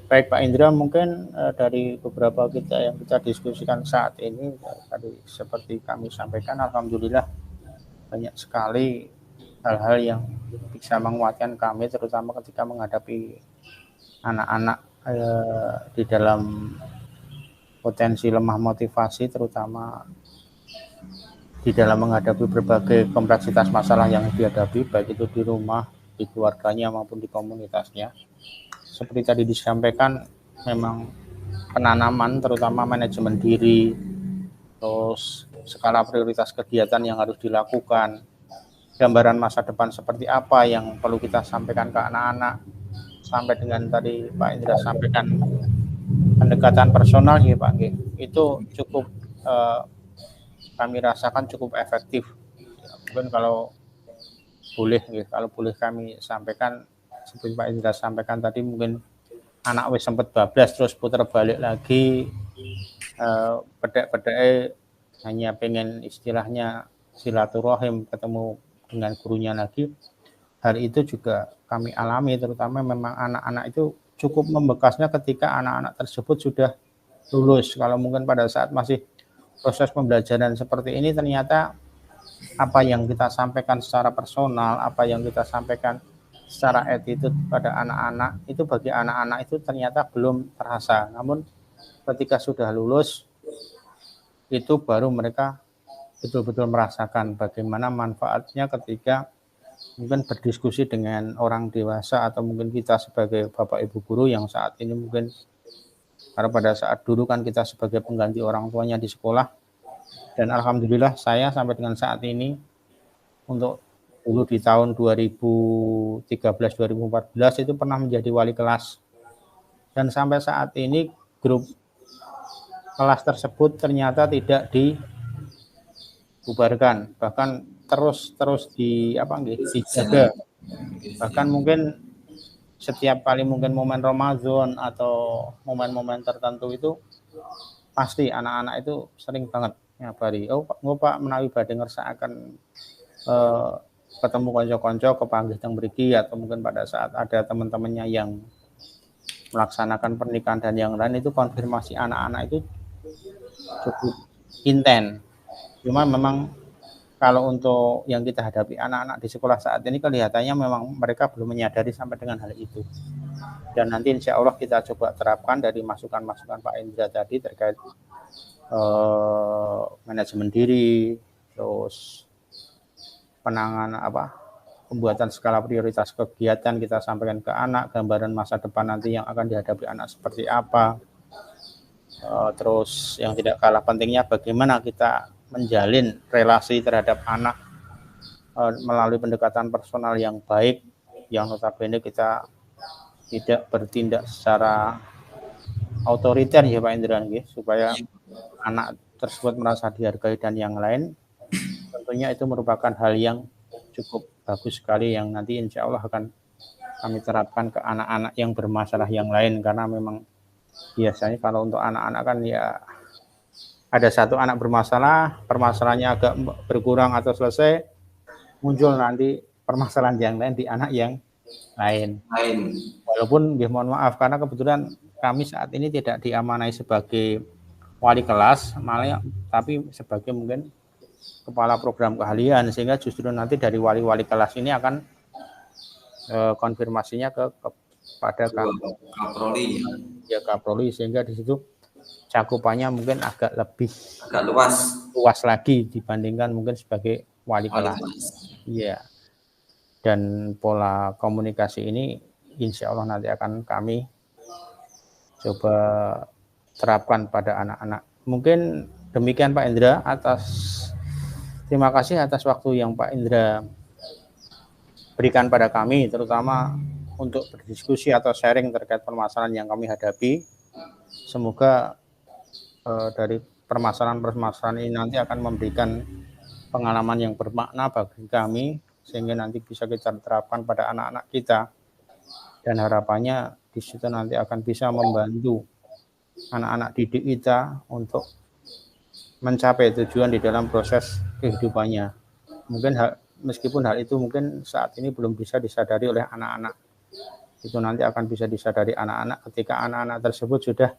Baik Pak Indra, mungkin dari beberapa yang kita diskusikan saat ini, tadi seperti kami sampaikan, alhamdulillah banyak sekali hal-hal yang bisa menguatkan kami, terutama ketika menghadapi anak-anak di dalam potensi lemah motivasi, terutama di dalam menghadapi berbagai kompleksitas masalah yang dihadapi, baik itu di rumah, di keluarganya maupun di komunitasnya. Seperti tadi disampaikan, memang penanaman terutama manajemen diri, terus skala prioritas kegiatan yang harus dilakukan, gambaran masa depan seperti apa yang perlu kita sampaikan ke anak-anak, sampai dengan tadi Pak Indra sampaikan pendekatan personal ya Pak, itu cukup kami rasakan cukup efektif. Mungkin kalau boleh kami sampaikan seperti Pak Indra sampaikan tadi, mungkin anak wis sempat bablas terus putar balik lagi, bedek-bedek hanya pengen istilahnya silaturahim, ketemu dengan gurunya lagi. Hal itu juga kami alami, terutama memang anak-anak itu cukup membekasnya ketika anak-anak tersebut sudah lulus. Kalau mungkin pada saat masih proses pembelajaran seperti ini, ternyata apa yang kita sampaikan secara personal, apa yang kita sampaikan secara attitude pada anak-anak, itu bagi anak-anak itu ternyata belum terasa. Namun ketika sudah lulus, itu baru mereka betul-betul merasakan bagaimana manfaatnya ketika mungkin berdiskusi dengan orang dewasa, atau mungkin kita sebagai bapak ibu guru yang saat ini mungkin, karena pada saat dulu kan kita sebagai pengganti orang tuanya di sekolah, dan alhamdulillah saya sampai dengan saat ini, untuk dulu di tahun 2013-2014 itu pernah menjadi wali kelas, dan sampai saat ini grup kelas tersebut ternyata tidak dibubarkan, bahkan terus dijaga. Bahkan mungkin setiap kali mungkin momen Ramadan atau momen-momen tertentu itu pasti anak-anak itu sering banget ngabari, Pak menawi badhe ngersakaken ketemu konco-konco kepanggih teng mriki, atau mungkin pada saat ada teman-temannya yang melaksanakan pernikahan dan yang lain, itu konfirmasi anak-anak itu cukup intens. Cuma memang kalau untuk yang kita hadapi anak-anak di sekolah saat ini, kelihatannya memang mereka belum menyadari sampai dengan hal itu. Dan nanti insya Allah kita coba terapkan dari masukan-masukan Pak Indra tadi terkait manajemen diri, terus penanganan pembuatan skala prioritas kegiatan kita sampaikan ke anak, gambaran masa depan nanti yang akan dihadapi anak seperti apa. Terus yang tidak kalah pentingnya bagaimana kita menjalin relasi terhadap anak melalui pendekatan personal yang baik, yang notabene kita tidak bertindak secara otoriter ya Pak Indra, supaya anak tersebut merasa dihargai dan yang lain. Tentunya itu merupakan hal yang cukup bagus sekali yang nanti insya Allah akan kami terapkan ke anak-anak yang bermasalah yang lain, karena memang biasanya kalau untuk anak-anak kan ya ada satu anak bermasalah, permasalahannya agak berkurang atau selesai, muncul nanti permasalahan yang lain di anak yang lain. Walaupun mohon maaf karena kebetulan kami saat ini tidak diamanai sebagai wali kelas, malah tapi sebagai mungkin kepala program keahlian, sehingga justru nanti dari wali-wali kelas ini akan konfirmasinya kepada Kaproli, sehingga di situ cakupannya mungkin agak luas lagi dibandingkan mungkin sebagai wali kelas. Iya. Dan pola komunikasi ini insya Allah nanti akan kami coba terapkan pada anak-anak. Mungkin demikian Pak Indra, terima kasih atas waktu yang Pak Indra berikan pada kami, terutama untuk berdiskusi atau sharing terkait permasalahan yang kami hadapi. Semoga dari permasalahan-permasalahan ini nanti akan memberikan pengalaman yang bermakna bagi kami, sehingga nanti bisa kita terapkan pada anak-anak kita, dan harapannya di situ nanti akan bisa membantu anak-anak didik kita untuk mencapai tujuan di dalam proses kehidupannya. Mungkin meskipun hal itu mungkin saat ini belum bisa disadari oleh anak-anak, itu nanti akan bisa disadari anak-anak ketika anak-anak tersebut sudah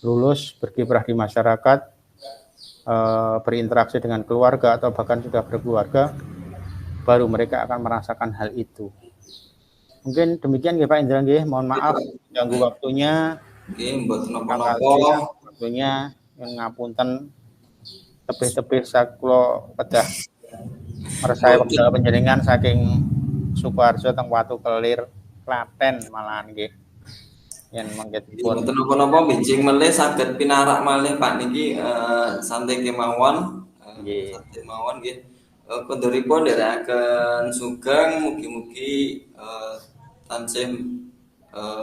lulus, berkiprah di masyarakat, berinteraksi dengan keluarga atau bahkan sudah berkeluarga, baru mereka akan merasakan hal itu. Mungkin demikian ya Pak Indra, mohon maaf ganggu waktunya. Waktunya yang ngapunten tebih-tebih saklo pedah meresai wekdal panjenengan saking Sukoharjo teng Watu Kelir, Klaten malahan nggih. yen mangke dipun napa-napa benjing melih saged pinarak malih Pak niki santai kemawon santai mawon nggih kondoripun nderekaken sugeng mugi-mugi tansih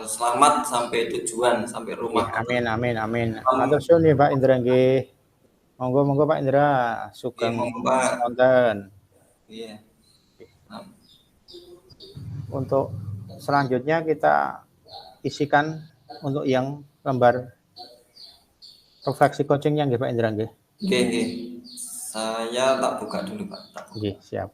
selamat sampai tujuan sampai rumah. Amin amin amin. Matur suwun nggih Pak Indra nggih. Monggo Pak Indra sugeng wonten. Iya. Untuk selanjutnya kita isikan untuk yang lembar refleksi coachingnya nggih Pak Indra nggih. Nggih. Saya tak buka dulu Pak. Nggih, siap.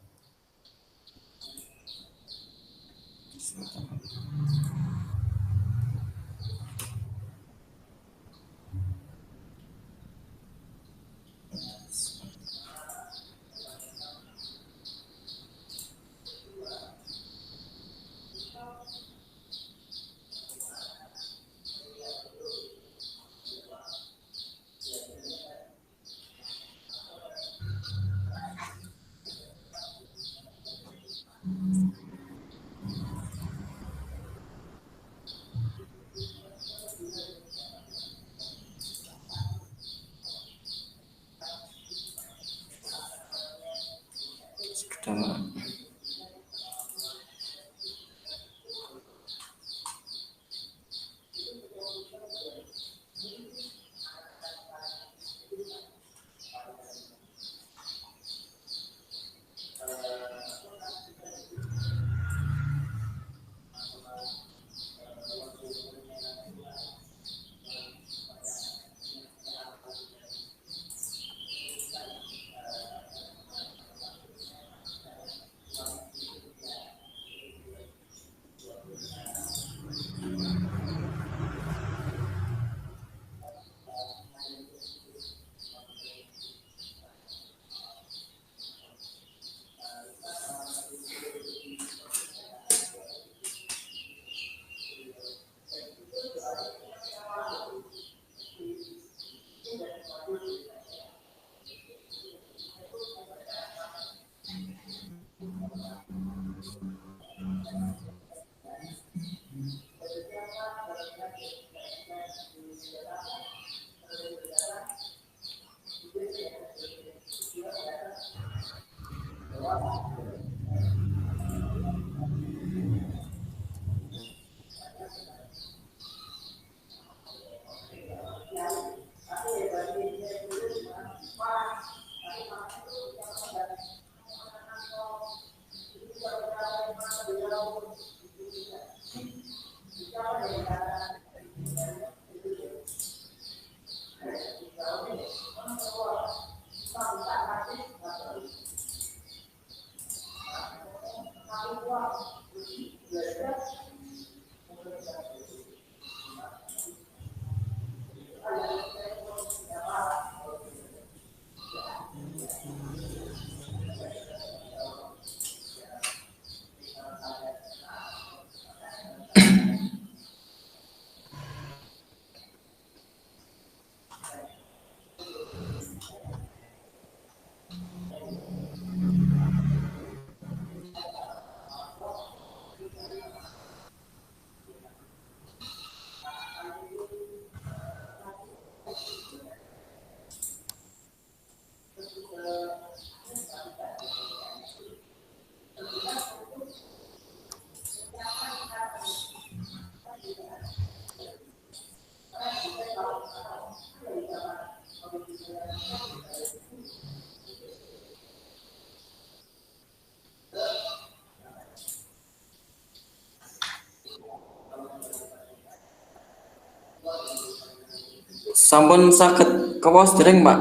Sampun saged kawas dereng, Pak?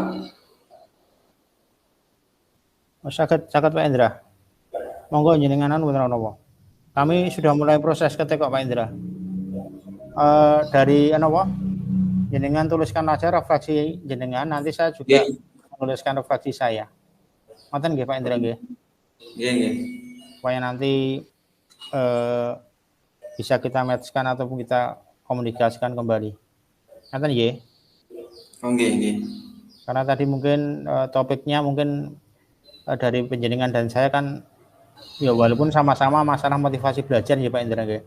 Saged Pak Indra. Monggo jenenganan wonten napa? Kami sudah mulai proses ketik kok Pak Indra. Dari apa? Jenengan tuliskan aja refleksi jenengan, nanti saya juga menuliskan refleksi saya. Ngoten nggih Pak Indra nggih? Nggih. Supaya nanti bisa kita matchkan ataupun kita komunikasikan kembali. Ngoten nggih? Nggih. Karena tadi mungkin topiknya mungkin dari penjenengan dan saya kan ya walaupun sama-sama masalah motivasi belajar ya Pak Indra nggih.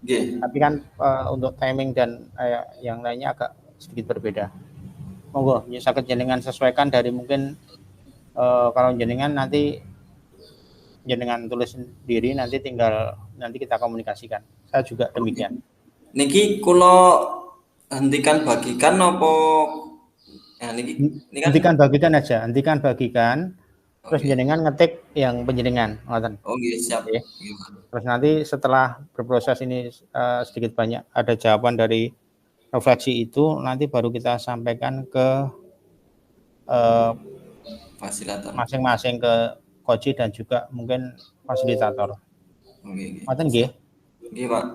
Tapi kan untuk timing dan yang lainnya agak sedikit berbeda. Monggo, sakit jenengan sesuaikan dari mungkin kalau jenengan nanti jenengan tulis sendiri, nanti kita komunikasikan. Saya juga demikian. Niki kulo hentikan bagikan apa niki kan hentikan bagikan, terus jenengan ngetik yang penjenengan, ngoten. Siap. Okay. Terus nanti setelah berproses ini sedikit banyak ada jawaban dari refleksi itu, nanti baru kita sampaikan ke fasilitator masing-masing, ke koji dan juga mungkin fasilitator. Ngoten nggih. Nggih, Pak.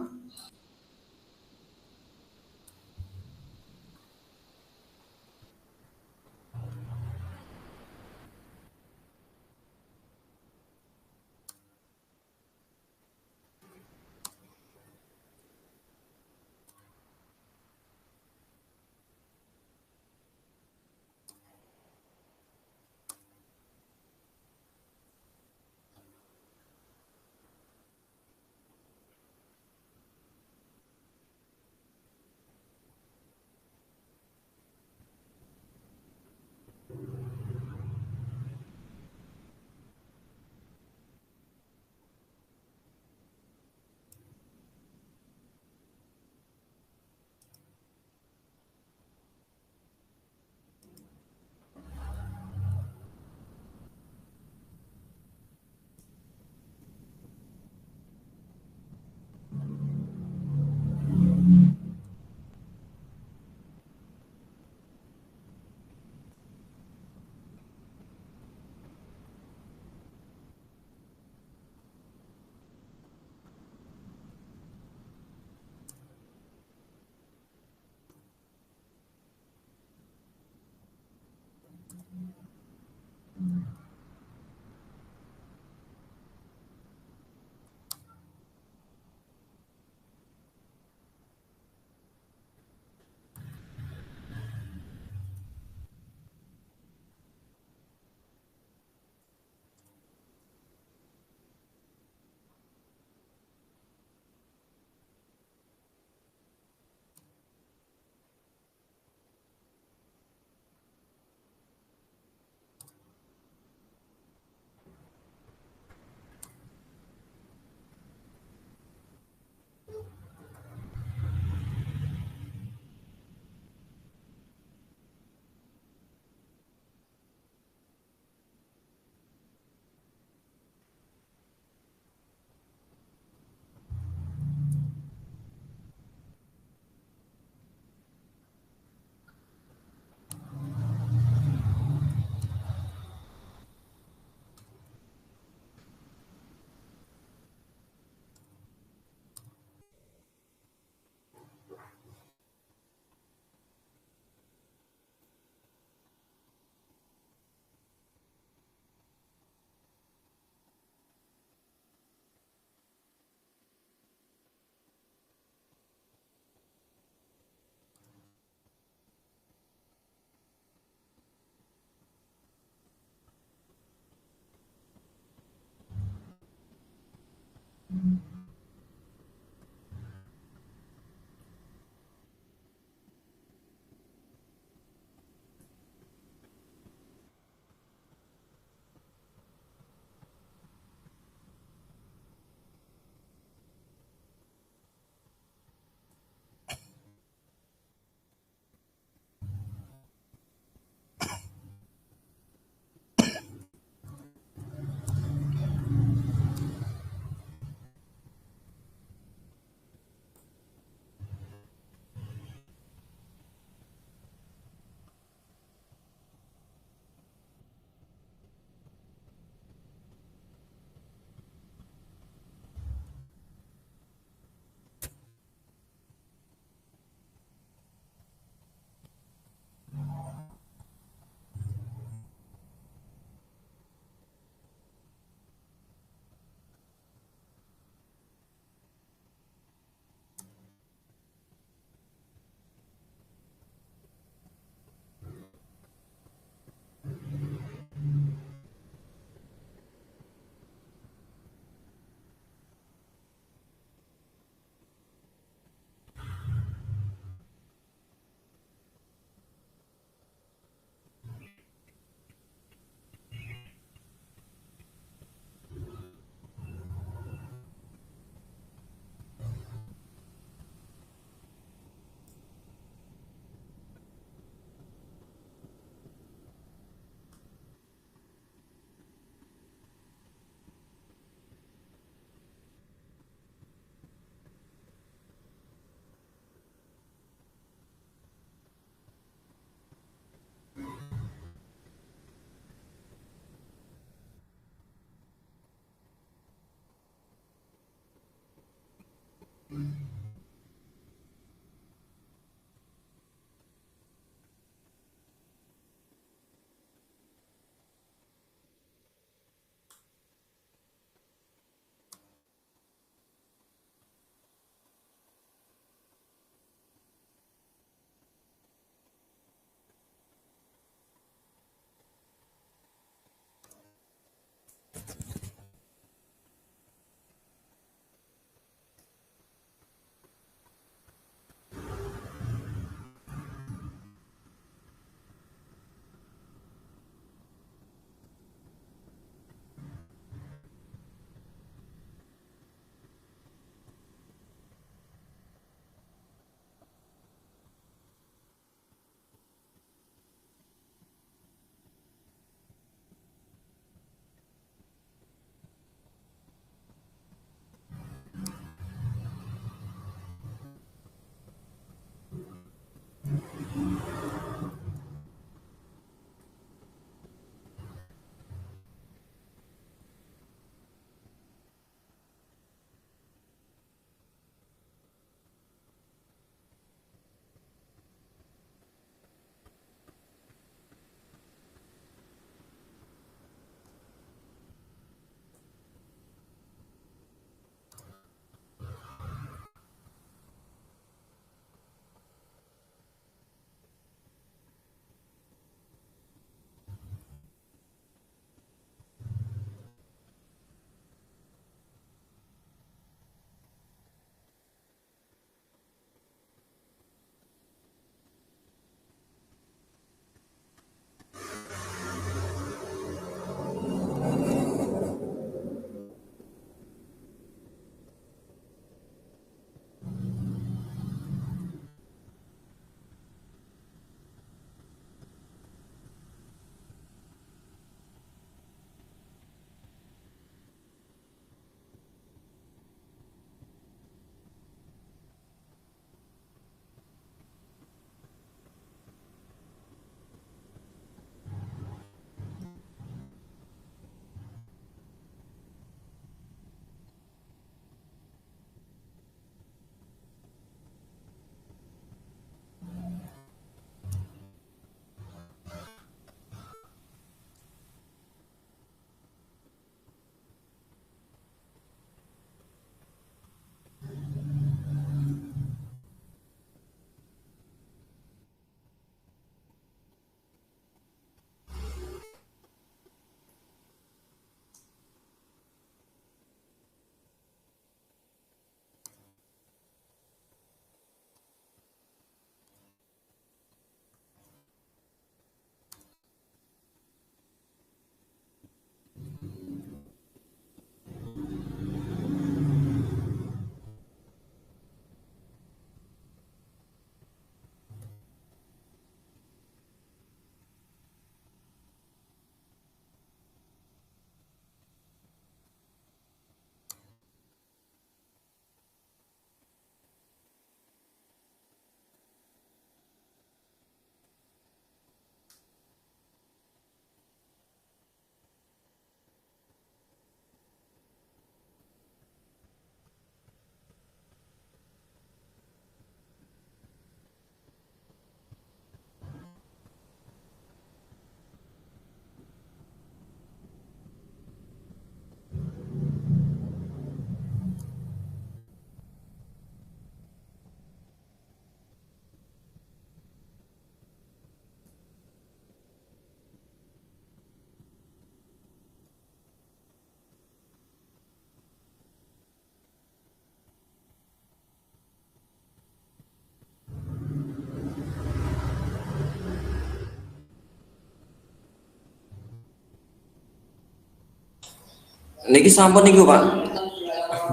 Niki sampun niku, Pak.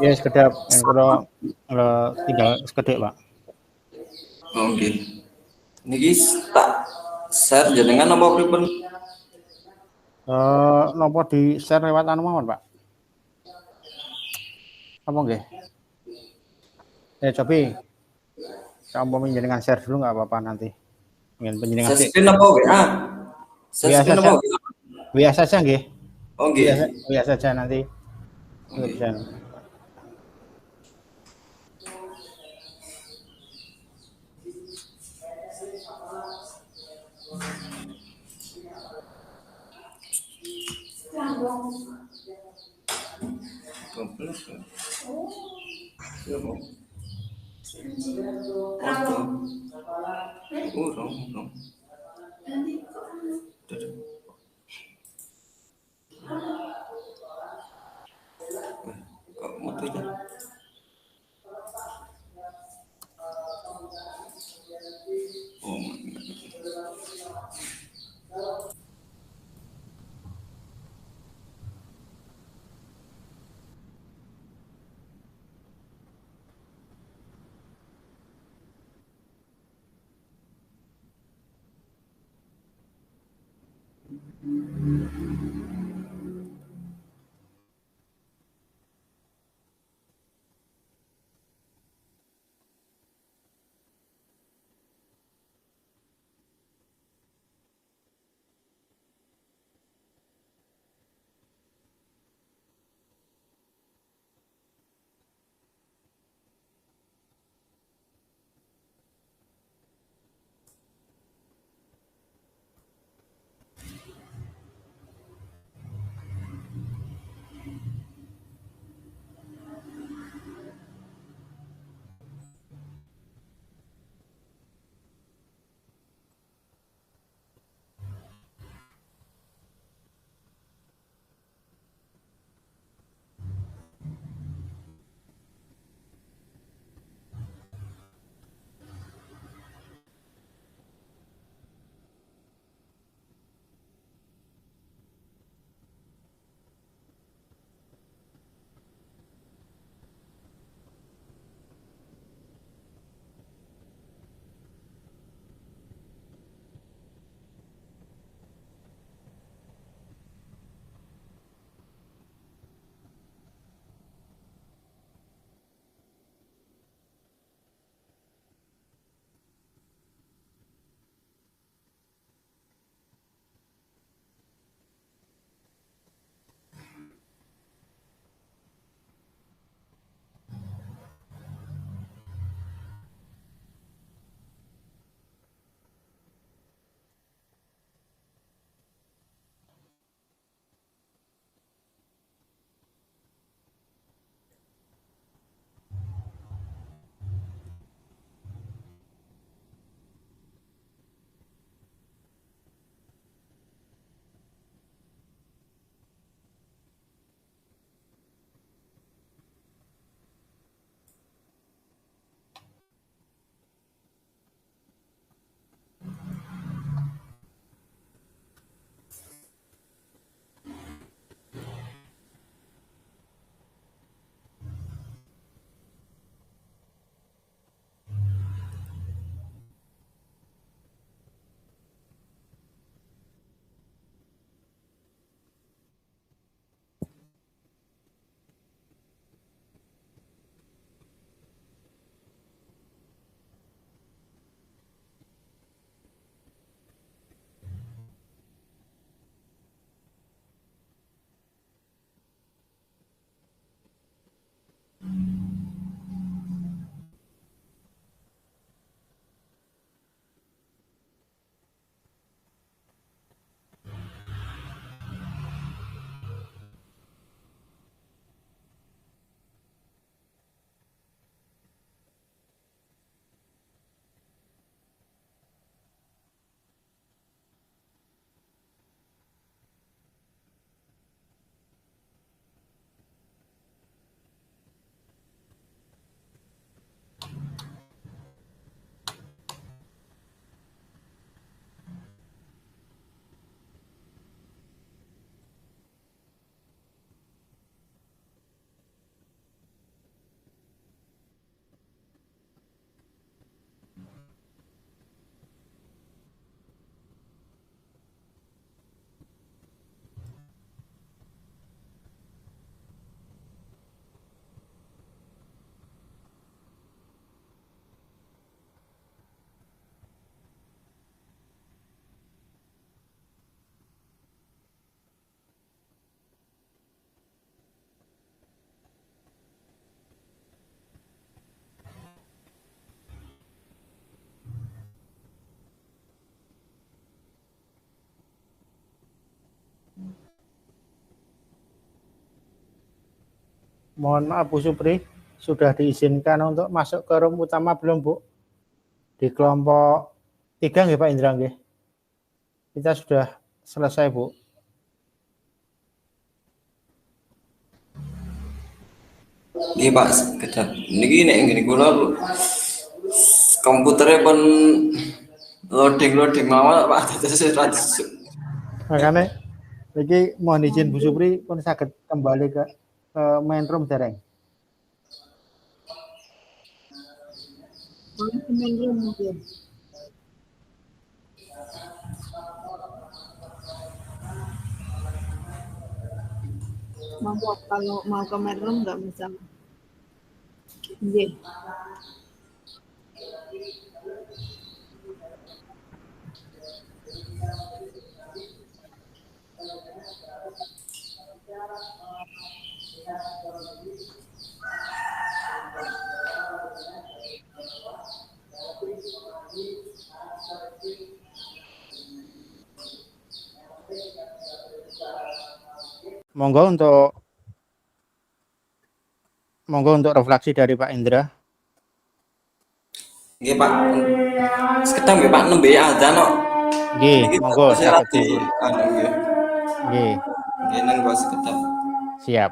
Ya, sekedap yang kalau tinggal sekedap, Pak. Oh, nggih. Niki tak share jenengan apa pripun? Nopo di share lewat anu mawon, Pak? Apa nggih? Cobi. Kamu menjenengan share dulu nggak apa-apa nanti. Ingin penjenengan Share screen apa WA? Share screen apa WA? WA saja nggih. Oh, nggih. WA saja nanti. Bisa. Urung, urung. Kok motonya? Oh, Mohon maaf Bu Supri, sudah diizinkan untuk masuk ke room utama belum Bu? Di kelompok 3 nggih Pak Indra nggih. Kita sudah selesai Bu. Nggih Pak, sekedap niki nek ngene kula komputernya pun loading mawon Pak, terus Makanya iki mohon izin Bu Supri pun saged kembali ke main room dereng. Main room mungkin. Mampu kalau mau ke main room nggak bisa. Iya. Monggo untuk refleksi dari Pak Indra. Nggih Pak. Sekedap nggih Pak nembe adzan kok. Nggih, monggo saged di dipun. anu nggih. Nggih. Nggih nang sekedap. Siap.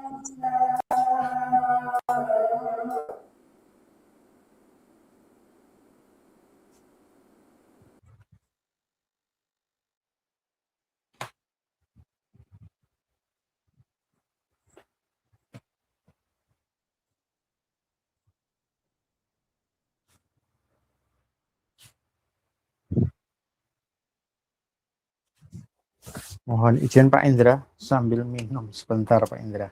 Mohon izin Pak Indra sambil minum sebentar Pak Indra.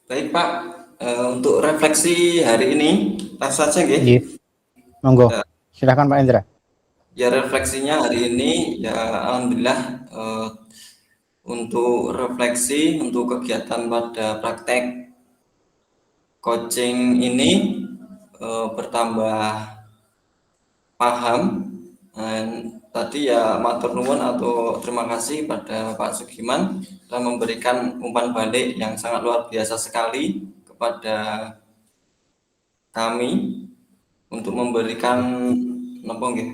Baik Pak, untuk refleksi hari ini langsung saja nggih. Nggih. Monggo. Ya, Silakan Pak Indra. ya refleksinya hari ini ya alhamdulillah untuk refleksi untuk kegiatan pada praktek coaching ini bertambah paham. Dan tadi ya matur nuwun atau terima kasih pada Pak Sugiman telah memberikan umpan balik yang sangat luar biasa sekali kepada kami untuk memberikan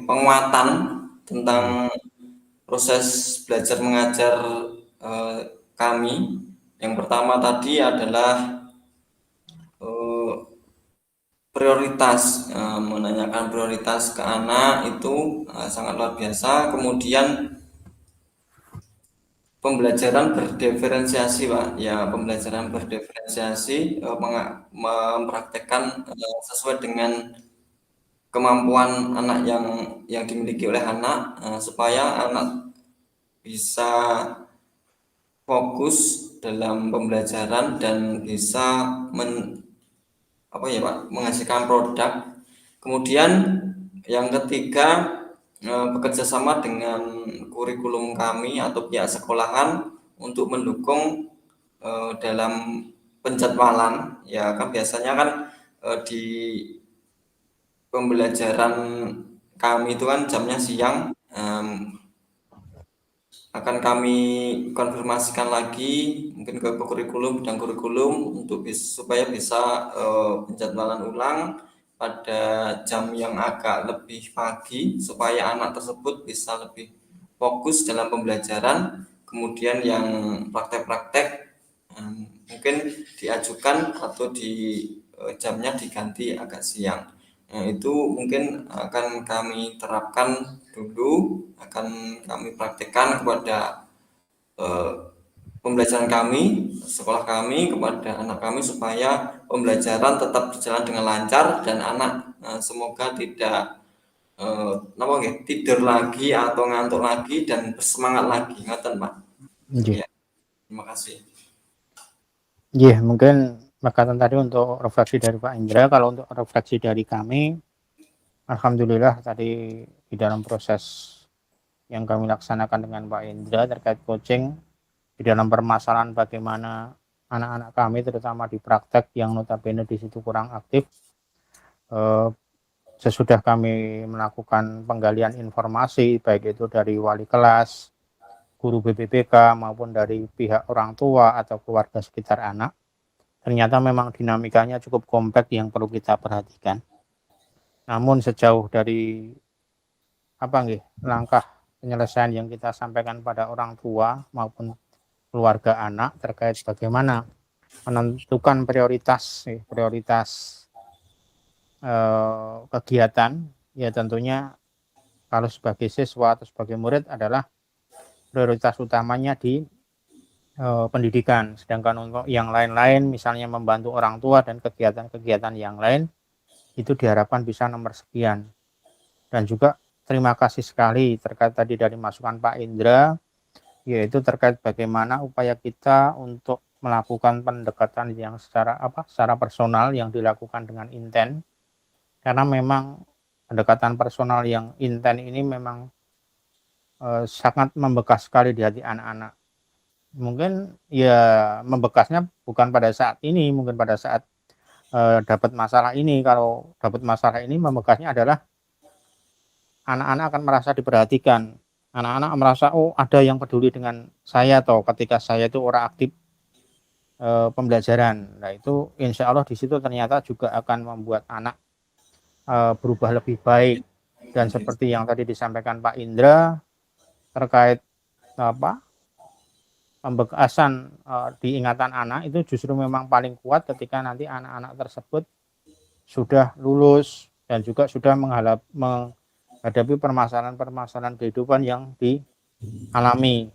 penguatan tentang proses belajar mengajar kami. Yang pertama tadi adalah prioritas, menanyakan prioritas ke anak itu sangat luar biasa. Kemudian pembelajaran berdiferensiasi Pak, ya pembelajaran berdiferensiasi mempraktekkan sesuai dengan kemampuan anak yang dimiliki oleh anak supaya anak bisa fokus dalam pembelajaran dan bisa menghasilkan produk. Kemudian yang ketiga bekerja sama dengan kurikulum kami atau pihak sekolahan untuk mendukung dalam penjadwalan. Ya kan biasanya kan di pembelajaran kami itu kan jamnya siang. akan kami konfirmasikan lagi mungkin ke kurikulum, bidang kurikulum untuk supaya bisa penjadwalan ulang pada jam yang agak lebih pagi supaya anak tersebut bisa lebih fokus dalam pembelajaran. Kemudian yang praktek-praktek mungkin diajukan atau di jamnya diganti agak siang. Nah, itu mungkin akan kami terapkan dulu, akan kami praktekkan kepada pembelajaran kami, sekolah kami, kepada anak kami supaya pembelajaran tetap berjalan dengan lancar dan anak semoga tidak tidur lagi atau ngantuk lagi dan bersemangat lagi. Ngoten, Pak. Ya, terima kasih. Iya, mungkin berkaitan tadi untuk refleksi dari Pak Indra. Kalau untuk refleksi dari kami, alhamdulillah tadi di dalam proses yang kami laksanakan dengan Pak Indra terkait coaching, di dalam permasalahan bagaimana anak-anak kami terutama di praktek yang notabene di situ kurang aktif, sesudah kami melakukan penggalian informasi baik itu dari wali kelas, guru BPPK maupun dari pihak orang tua atau keluarga sekitar anak, ternyata memang dinamikanya cukup kompleks yang perlu kita perhatikan. Namun sejauh dari langkah penyelesaian yang kita sampaikan pada orang tua maupun keluarga anak terkait bagaimana menentukan prioritas kegiatan, ya tentunya kalau sebagai siswa atau sebagai murid adalah prioritas utamanya di pendidikan, sedangkan untuk yang lain-lain misalnya membantu orang tua dan kegiatan-kegiatan yang lain itu diharapkan bisa nomor sekian. Dan juga terima kasih sekali terkait tadi dari masukan Pak Indra, yaitu terkait bagaimana upaya kita untuk melakukan pendekatan yang secara personal yang dilakukan dengan intent, karena memang pendekatan personal yang intent ini memang sangat membekas sekali di hati anak-anak. Mungkin ya membekasnya bukan pada saat ini, mungkin pada saat dapat masalah ini. Kalau dapat masalah ini membekasnya adalah anak-anak akan merasa diperhatikan. Anak-anak merasa oh ada yang peduli dengan saya, atau ketika saya itu orang aktif pembelajaran. Nah itu insya Allah di situ ternyata juga akan membuat anak berubah lebih baik. Dan seperti yang tadi disampaikan Pak Indra terkait pembekasan di ingatan anak itu justru memang paling kuat ketika nanti anak-anak tersebut sudah lulus dan juga sudah menghadapi permasalahan-permasalahan kehidupan yang dialami.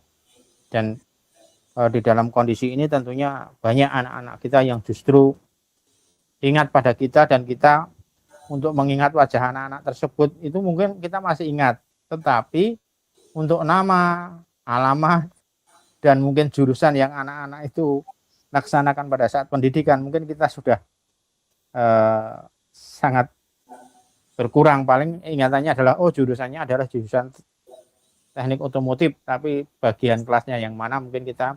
Dan di dalam kondisi ini tentunya banyak anak-anak kita yang justru ingat pada kita, dan kita untuk mengingat wajah anak-anak tersebut itu mungkin kita masih ingat, tetapi untuk nama, alamat, dan mungkin jurusan yang anak-anak itu laksanakan pada saat pendidikan mungkin kita sudah sangat berkurang. Paling ingatannya adalah oh jurusannya adalah jurusan teknik otomotif, tapi bagian kelasnya yang mana mungkin kita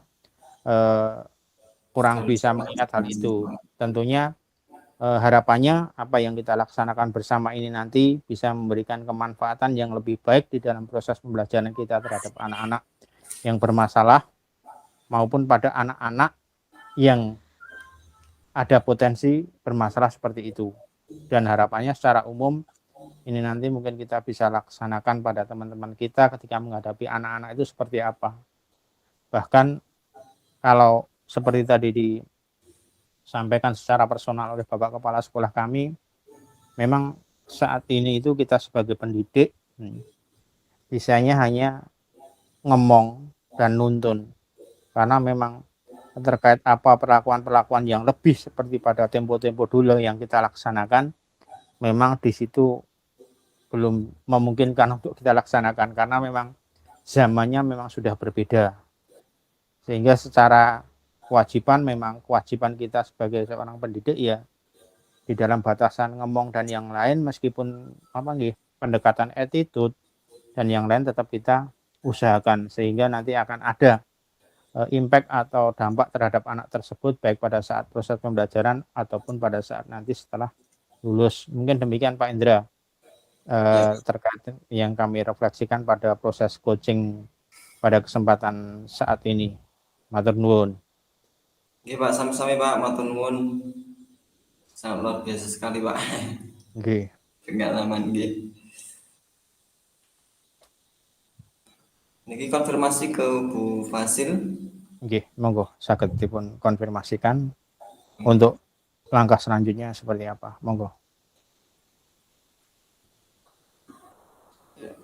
kurang bisa mengingat hal itu. Tentunya harapannya apa yang kita laksanakan bersama ini nanti bisa memberikan kemanfaatan yang lebih baik di dalam proses pembelajaran kita terhadap anak-anak yang bermasalah maupun pada anak-anak yang ada potensi bermasalah seperti itu. Dan harapannya secara umum ini nanti mungkin kita bisa laksanakan pada teman-teman kita ketika menghadapi anak-anak itu seperti apa. Bahkan kalau seperti tadi disampaikan secara personal oleh Bapak Kepala Sekolah kami, memang saat ini itu kita sebagai pendidik bisanya hanya ngomong dan nuntun, karena memang terkait apa perlakuan-perlakuan yang lebih seperti pada tempo-tempo dulu yang kita laksanakan, memang di situ belum memungkinkan untuk kita laksanakan karena memang zamannya memang sudah berbeda. Sehingga secara kewajiban kita sebagai seorang pendidik ya di dalam batasan ngomong dan yang lain, meskipun pendekatan attitude dan yang lain tetap kita usahakan sehingga nanti akan ada impact atau dampak terhadap anak tersebut baik pada saat proses pembelajaran ataupun pada saat nanti setelah lulus. Mungkin demikian Pak Indra terkait yang kami refleksikan pada proses coaching pada kesempatan saat ini. Matur nuwun. Nggih Pak, sami-sami Pak, matur nuwun. Sangat luar biasa sekali Pak. Nggih. Pengalaman nggih. Niki konfirmasi ke Bu Fasil. Nggih, monggo saged dipun konfirmasikan untuk langkah selanjutnya seperti apa. Monggo. Ya,